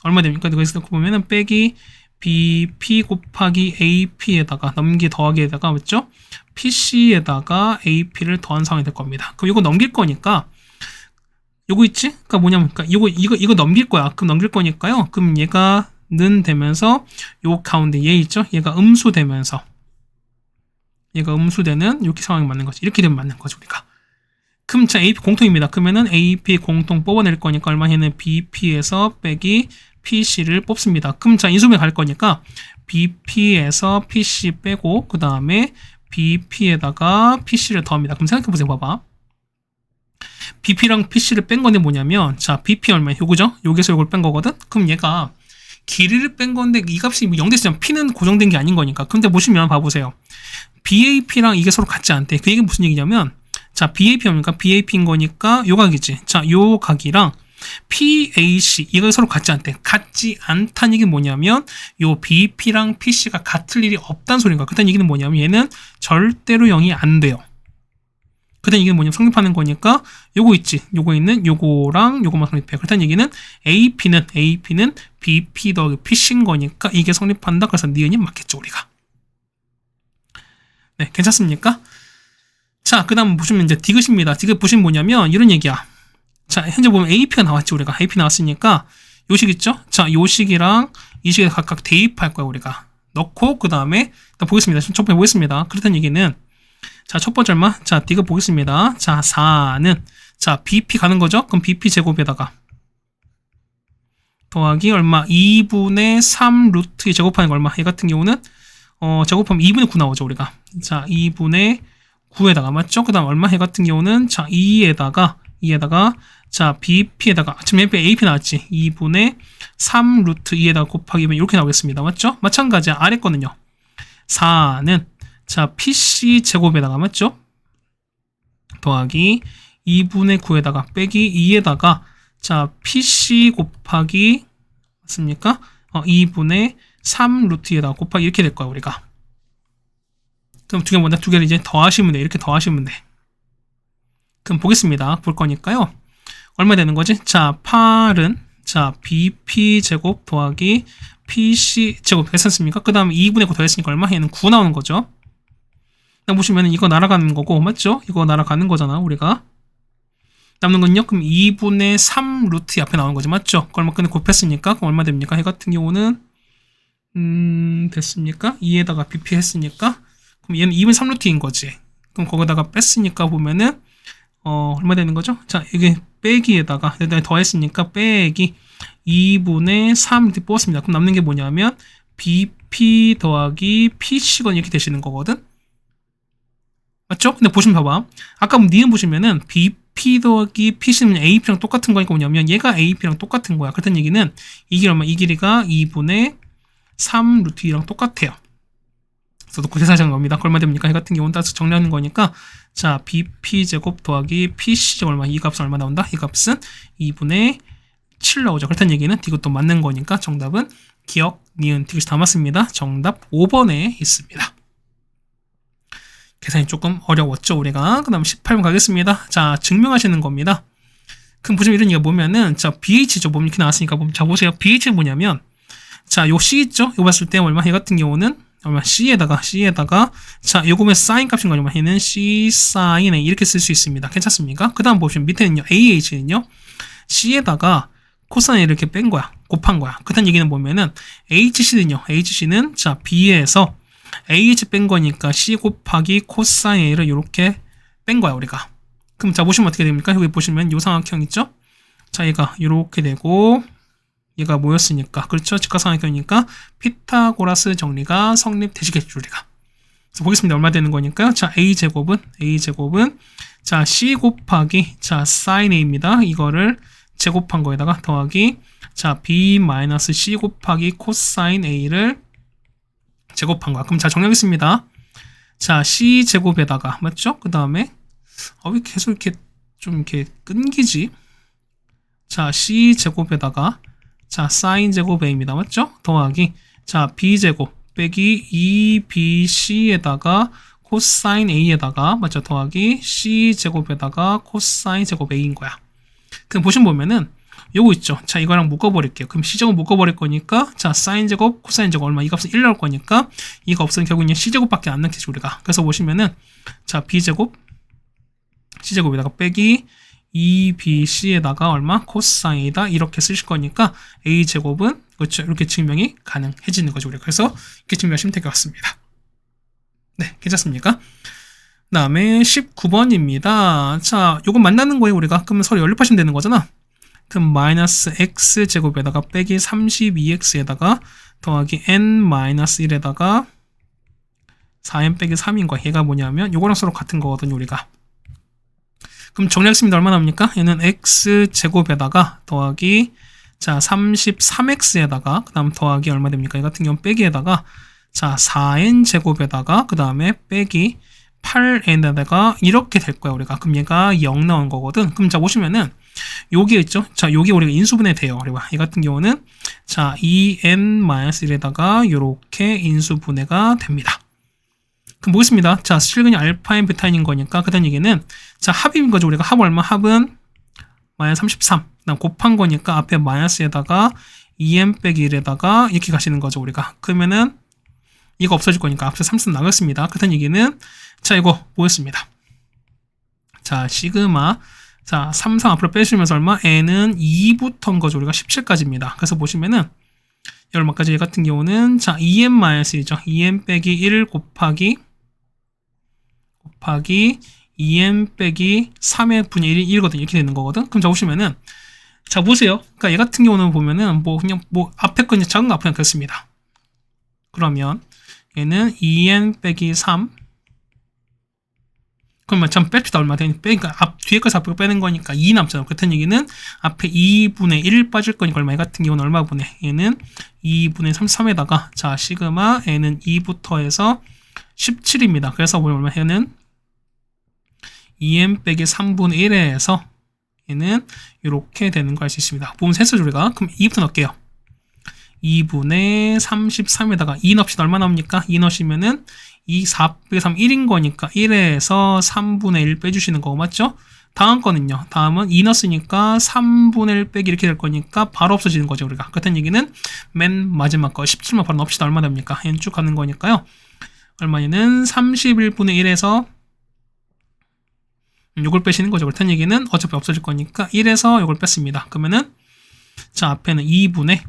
얼마 됩니까? 여기서 보면은 빼기 BP 곱하기 AP에다가 더하기에다가 맞죠? PC에다가 AP를 더한 상황이 될 겁니다. 그럼 이거 넘길 거니까 요거 있지? 그러니까 뭐냐면 이거 넘길 거야. 그럼 넘길 거니까요. 그럼 얘가 는 되면서 요 가운데 얘 있죠? 얘가 음수되면서 얘가 음수되는 이렇게 상황이 맞는 거지. 이렇게 되면 맞는 거죠, 우리가. 그럼 자, AP 공통입니다. 그러면은 AP 공통 뽑아낼 거니까 얼마 해는 BP에서 빼기 PC를 뽑습니다. 그럼 자, 인수분해 갈 거니까 BP에서 PC 빼고 그 다음에 BP에다가 PC를 더합니다. 그럼 생각해보세요. 봐봐. BP랑 PC를 뺀 건데 뭐냐면 자, BP 얼마야? 요거죠? 여기서 요걸 뺀 거거든? 그럼 얘가 길이를 뺀 건데 이 값이 0 됐으면 P는 고정된 게 아닌 거니까. 근데 보시면 봐보세요. BAP랑 이게 서로 같지 않대. 그 얘기는 무슨 얘기냐면 자, BAP 뭡니까? BAP인 거니까 요 각이지. 자, 요 각이랑 PAC 이거 서로 같지 않대. 같지 않다는 얘기는 뭐냐면 요 BP랑 PC가 같을 일이 없다는 소리인 거야. 그다음 얘기는 뭐냐면 얘는 절대로 0이 안 돼요. 그다음 얘기는 뭐냐면 성립하는 거니까 요거 있지. 요거 있는 요거랑 요거만 성립해. 그렇다는 얘기는 AP는 BP 더하기 PC인 거니까 이게 성립한다. 그래서 니은이 맞겠죠, 우리가. 네, 괜찮습니까? 자, 그 다음 보시면 이제 디귿입니다. 디귿 보시면 뭐냐면 이런 얘기야. 자, 현재 보면 AP가 나왔지, 우리가. AP 나왔으니까 요식 있죠? 자, 요식이랑 이 식에 각각 대입할 거야, 우리가. 넣고 그 다음에 보겠습니다. 첫 번째 보겠습니다. 그렇다는 얘기는 자, 첫 번째 얼마? 자, 디귿 보겠습니다. 자, 4는 자, BP 가는 거죠? 그럼 BP 제곱에다가 더하기 얼마? 2분의 3 루트 제곱하는 거 얼마? 얘 같은 경우는 제곱하면 2분의 9 나오죠, 우리가. 자, 2분의 9에다가 맞죠? 그 다음 얼마? 해 같은 경우는 자, 2에다가 자, BP에다가 지금 AP 나왔지? 2분의 3 루트 2에다가 곱하기면 이렇게 나오겠습니다. 맞죠? 마찬가지야. 아래 거는요. 4는 자, PC 제곱에다가 맞죠? 더하기 2분의 9에다가 빼기 2에다가 자, PC 곱하기 맞습니까? 2분의 3 루트 2에다가 곱하기 이렇게 될 거야, 우리가. 그럼 두 개 뭔데? 두 개를 이제 더하시면 돼. 이렇게 더하시면 돼. 그럼 보겠습니다. 볼 거니까요. 얼마 되는 거지? 자, 8은 자, BP 제곱 더하기 PC 제곱 했었습니까? 그 다음에 2분의 9 더했으니까 얼마? 얘는 9 나오는 거죠. 보시면 이거 날아가는 거고, 맞죠? 이거 날아가는 거잖아, 우리가. 남는 건요? 그럼 2분의 3 루트 앞에 나오는 거지, 맞죠? 그 얼마 근데 곱했으니까, 그럼 얼마 됩니까? 해 같은 경우는, 됐습니까? 2에다가 BP 했으니까, 그럼 얘는 2분의 3 루트인 거지. 그럼 거기다가 뺐으니까 보면은, 얼마 되는 거죠? 자, 이게 빼기에다가, 더했으니까 빼기 2분의 3 이렇게 뽑았습니다. 그럼 남는 게 뭐냐면, BP 더하기 PC건 이렇게 되시는 거거든? 맞죠? 근데 보시면 봐봐. 아까 니은 보시면은 BP 더하기 PC는 AP랑 똑같은 거니까 뭐냐면 얘가 AP랑 똑같은 거야. 그렇다는 얘기는 이 길이 얼마? 이 길이가 2분의 3 루트 2랑 똑같아요. 그래서 놓고 계산하는 겁니다. 얼마 됩니까? 이 같은 경우는 따서 정리하는 거니까 자, BP 제곱 더하기 PC 제곱 얼마? 이 값은 얼마 나온다? 이 값은 2분의 7 나오죠. 그렇다는 얘기는 이것도 맞는 거니까 정답은 기억, 니은, 디귿이 다 맞습니다. 정답 5번에 있습니다. 계산이 조금 어려웠죠, 우리가. 그 다음 18번 가겠습니다. 자, 증명하시는 겁니다. 그럼 보시면 이런 얘기가 뭐냐면, 자, BH죠. 뭐 이렇게 나왔으니까, 자, 보세요. BH는 뭐냐면, 자, 요 C 있죠? 요 봤을 때 얼마? 얘 같은 경우는, 얼마? C에다가, 자, 요거면 사인 값인 거냐? 얘는 C 사인 A 이렇게 쓸 수 있습니다. 괜찮습니까? 그 다음 보시면 밑에는요, AH는요, C에다가 코사인 이렇게 뺀 거야. 곱한 거야. 그다음 얘기는 보면은, HC는, 자, B에서 AH 뺀 거니까 C 곱하기 코사인 A를 이렇게 뺀 거야, 우리가. 그럼 자, 보시면 어떻게 됩니까? 여기 보시면 요 삼각형 있죠? 자, 얘가 이렇게 되고, 얘가 뭐였으니까. 그렇죠? 직각삼각형이니까 피타고라스 정리가 성립되시겠죠, 우리가. 그래서 보겠습니다. 얼마 되는 거니까요? 자, A제곱은, 자, C 곱하기, 자, 사인 A입니다. 이거를 제곱한 거에다가 더하기, 자, B-C 곱하기 코사인 A를 제곱한 거야. 그럼 자, 정리하겠습니다. 자, C 제곱에다가 맞죠? 그 다음에 왜 계속 이렇게 좀 이렇게 끊기지? 자, C 제곱에다가 자, 사인 제곱 A입니다. 맞죠? 더하기 자, B 제곱 빼기 2BC에다가 코사인 A에다가 맞죠? 더하기 C 제곱에다가 코사인 제곱 A인 거야. 그럼 보시면 요거 있죠. 자, 이거랑 묶어버릴게요. 그럼 C제곱 묶어버릴 거니까, 자, 사인제곱, 코사인제곱 얼마? 이 값은 1 나올 거니까, 이 값은 결국 그냥 C제곱밖에 안 넣겠죠, 우리가. 그래서 보시면은, 자, B제곱, C제곱에다가 빼기 2BC에다가 얼마? 코사인이다. 이렇게 쓰실 거니까, A제곱은, 그렇죠. 이렇게 증명이 가능해지는 거죠, 우리가. 그래서, 이렇게 증명하시면 될 것 같습니다. 네, 괜찮습니까? 그 다음에 19번입니다. 자, 요거 만나는 거예요, 우리가. 그러면 서로 연립하시면 되는 거잖아. 그럼 마이너스 x제곱에다가 빼기 32x에다가 더하기 n-1에다가 4n 빼기 3인 거야. 얘가 뭐냐면 요거랑 서로 같은 거거든요, 우리가. 그럼 정리하겠습니다. 얼마 나옵니까? 얘는 x제곱에다가 더하기 자 33x에다가 그 다음 더하기 얼마 됩니까? 이 같은 경우는 빼기에다가 자 4n제곱에다가 그 다음에 빼기 8n에다가 이렇게 될 거야, 우리가. 그럼 얘가 0 나온 거거든. 그럼 자 보시면은 요게 있죠. 자, 요게 우리가 인수분해 돼요. 우리가 이 같은 경우는 자 2n-1에다가 요렇게 인수분해가 됩니다. 그럼 보겠습니다. 자, 실근이 알파인 베타인인 거니까 그다음 얘기는 자 합인 거죠. 우리가 합 얼마? 합은 마이너스 33. 그다음 곱한 거니까 앞에 마이너스에다가 2n 빼기 1에다가 이렇게 가시는 거죠, 우리가. 그러면은 이거 없어질 거니까 앞서 33 나갔습니다. 그다음 얘기는 자 이거 뭐였습니다. 자 시그마 자 3 앞으로 빼시면서 얼마? n은 2부터인 거죠. 우리가 17까지입니다. 그래서 보시면은 얼마까지? 얘 같은 경우는 자 2n-1이죠. 2n 빼기 1 곱하기 2n 빼기 3의 분의 1이 1이거든요. 이렇게 되는 거거든. 그럼 자 보시면은 자 보세요. 그러니까 얘 같은 경우는 보면은 뭐 그냥 뭐 앞에 거 그냥 작은 거 앞에 그냥 그렇습니다. 그러면 얘는 2n 빼기 3 그러면 참 뺍시다. 얼마 되니? 빼니까 앞 뒤에 거에서 앞으로 빼는 거니까 2 남잖아요. 그렇다는 얘기는 앞에 2분의 1 빠질 거니까 얼마? 이 같은 경우는 얼마 분의? 얘는 2분의 33에다가 자 시그마 n은 2부터 해서 17입니다. 그래서 얼마? 얘는 2n 빼기 3분의 1에서 얘는 이렇게 되는 거 알 수 있습니다. 보면 센서 우리가 그럼 2부터 넣을게요. 2분의 33에다가 2 넣읍시다. 얼마 나옵니까? 2 넣으시면은 2, 4 빼기 3, 1인 거니까 1에서 3분의 1 빼주시는 거고, 맞죠? 다음 거는요. 다음은 2 넣었으니까 3분의 1 빼기 이렇게 될 거니까 바로 없어지는 거죠, 우리가. 같은 얘기는 맨 마지막 거 17만 바로 넣읍시다. 얼마 됩니까? 얘는 쭉 가는 거니까요. 얼마냐는 31분의 1에서 요걸 빼시는 거죠. 그렇다는 얘기는 어차피 없어질 거니까 1에서 요걸 뺐습니다. 그러면은 자 앞에는 2분의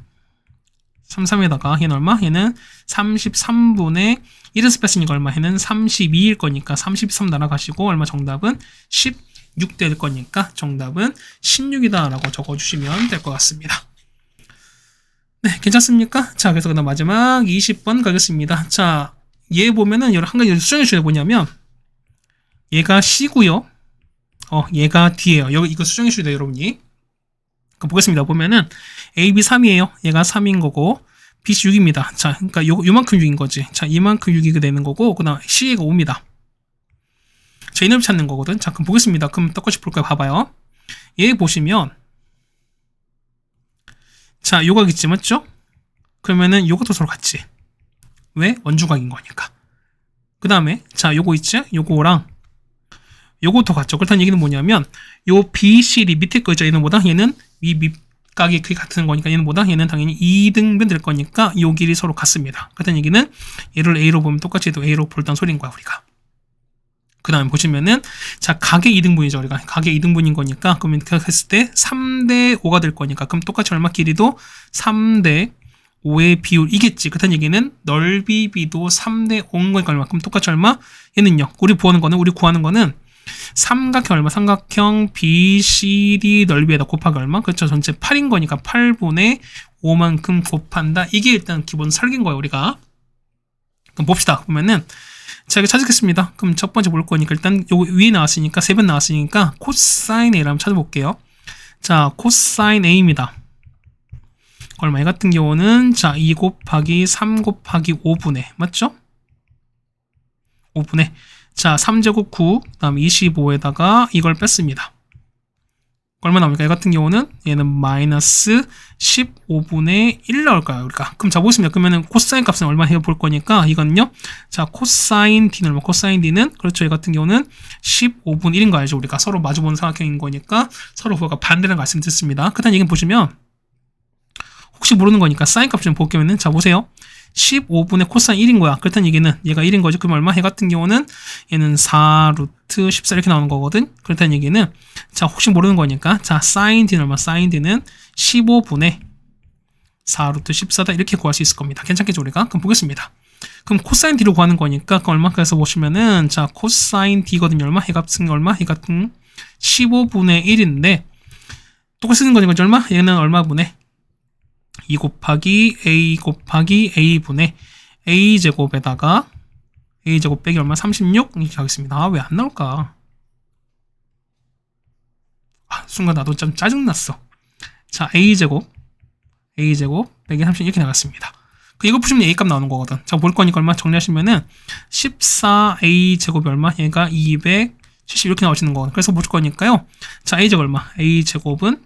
33에다가 얘는 얼마? 얘는 33분의 1에서 뺐으니까 얼마? 얘는 32일 거니까 33 날아가시고 얼마? 정답은 16 될 거니까 정답은 16이다 라고 적어주시면 될 것 같습니다. 네, 괜찮습니까? 자, 그래서 그다음 마지막 20번 가겠습니다. 자, 얘 보면은 여러 한 가지 수정해 주셔야 뭐냐면 얘가 C고요. 얘가 D예요. 여기 이거 수정해 주셔야 돼요, 여러분이. 그럼 보겠습니다. 보면은 A, B 3이에요. 얘가 3인 거고 B, C 6입니다. 자, 그러니까 요만큼 6인 거지. 자, 이만큼 6이 되는 거고 그다음 C가 5입니다. 자, 이 넓이 찾는 거거든. 자, 그럼 보겠습니다. 그럼 똑같이 볼까요? 봐봐요. 얘 보시면 자, 요각 있지, 맞죠? 그러면은 요것도 서로 같지. 왜? 원주각인 거니까. 그 다음에 자, 요거 있지? 요거랑 요것도 같죠. 그렇다는 얘기는 뭐냐면 요 BCD 밑에 거 있죠. 얘는 뭐다? 얘는 위 밑각이 그게 같은 거니까 얘는 뭐다? 얘는 당연히 2등분 될 거니까 요 길이 서로 같습니다. 그렇다는 얘기는 얘를 A로 보면 똑같이 또 A로 볼단 소리인 거야, 우리가. 그 다음에 보시면은 자 각의 2등분이죠. 우리가 각의 2등분인 거니까 그러면 그렇게 했을 때 3대 5가 될 거니까 그럼 똑같이 얼마? 길이도 3대 5의 비율이겠지. 그렇다는 얘기는 넓이 B도 3대 5인 거니까 얼마? 그럼 똑같이 얼마? 얘는요. 우리 구하는 거는 삼각형 얼마? 삼각형 BCD 넓이에다 곱하기 얼마? 그렇죠. 전체 8인 거니까 8분의 5만큼 곱한다. 이게 일단 기본 설계인 거예요, 우리가. 그럼 봅시다. 보면은 자, 이거 찾겠습니다. 그럼 첫 번째 볼 거니까 일단 요 위에 나왔으니까 3번 나왔으니까 코사인 A를 한번 찾아볼게요. 자, 코사인 A입니다. 얼마? 이 같은 경우는 자, 2 곱하기 3 곱하기 5분의 맞죠? 5분의 자, 3제곱 9, 그 다음 25에다가 이걸 뺐습니다. 얼마 나옵니까? 얘 같은 경우는 얘는 마이너스 15분의 1 나올까요? 우리가. 그럼 자, 보겠습니다. 그러면은 코사인 값은 얼마 해볼 거니까 이거는요. 자, 코사인 D는 얼마? 코사인 D는 그렇죠. 얘 같은 경우는 15분의 1인 거 알죠? 우리가 서로 마주보는 삼각형인 거니까 서로 그거가 반대라는 말씀드렸습니다. 그렇다는 얘기는 보시면 혹시 모르는 거니까 사인 값 좀 볼게면은 자, 보세요. 15분의 코사인 1인 거야. 그렇다는 얘기는 얘가 1인 거죠. 그럼 얼마? 얘 같은 경우는 얘는 4 루트 14 이렇게 나오는 거거든. 그렇다는 얘기는 자, 혹시 모르는 거니까 자, 사인 D는 얼마? 사인 D는 15분의 4 루트 14다 이렇게 구할 수 있을 겁니다. 괜찮겠죠 우리가? 그럼 보겠습니다. 그럼 코사인 D로 구하는 거니까 그 얼마? 그래서 보시면은 자, 코사인 D거든요. 얼마? 얘 같은 얼마? 얘 같은 15분의 1인데 똑같이 쓰는 거니까 얼마? 얘는 얼마 분의 2 곱하기 a 곱하기 a분의 a제곱에다가 a제곱 빼기 얼마? 36 이렇게 하겠습니다. 아, 왜 안 나올까? 아, 순간 나도 좀 짜증났어. 자, a제곱 빼기 36 이렇게 나갔습니다. 이거 푸시면 a값 나오는 거거든. 자, 볼 거니까 얼마 정리하시면은 14a제곱이 얼마? 얘가 270 이렇게 나오시는 거거든. 그래서 볼 거니까요. 자, a제곱 얼마? a제곱은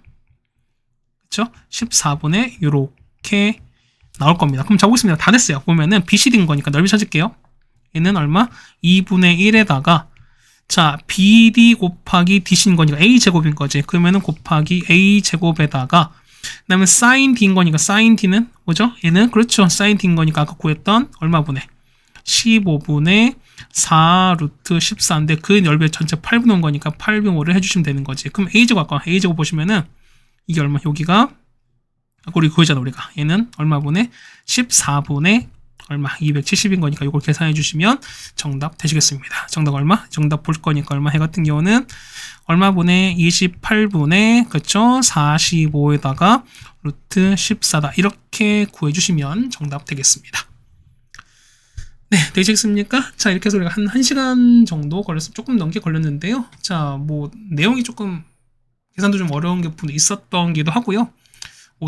그쵸? 14분의 요렇게 나올 겁니다. 그럼 자, 보겠습니다. 다 됐어요. 보면은 BCD인 거니까 넓이 찾을게요. 얘는 얼마? 2분의 1에다가 자, BD 곱하기 DC인 거니까 A제곱인 거지. 그러면은 곱하기 A제곱에다가 그 다음에 sin D인 거니까 sin D는 뭐죠? 얘는 그렇죠. sin D인 거니까 아까 구했던 얼마분의 15분의 4 루트 14인데 그 넓이 전체 8분의 5인 거니까 8분의 5를 해주시면 되는 거지. 그럼 A제곱 아까 A제곱 보시면은 이게 얼마? 여기가 우리 그거잖아 우리가. 얘는 얼마분의 14분의 얼마? 270인 거니까 이걸 계산해 주시면 정답 되시겠습니다. 정답 얼마? 정답 볼 거니까 얼마? 해 같은 경우는 얼마분의 28분의 그쵸? 45에다가 루트 14다. 이렇게 구해 주시면 정답 되겠습니다. 네, 되시겠습니까? 자, 이렇게 해서 우리가 한 1시간 정도 걸렸어. 조금 넘게 걸렸는데요. 자, 뭐 내용이 조금 계산도 좀 어려운 게 있었던 기도 하고요.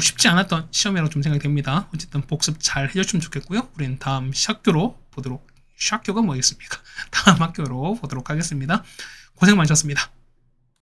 쉽지 않았던 시험이라고 좀 생각이 됩니다. 어쨌든 복습 잘 해주시면 좋겠고요. 우리는 다음 샷교로 보도록, 샷교가 뭐겠습니까? 다음 학교로 보도록 하겠습니다. 고생 많으셨습니다.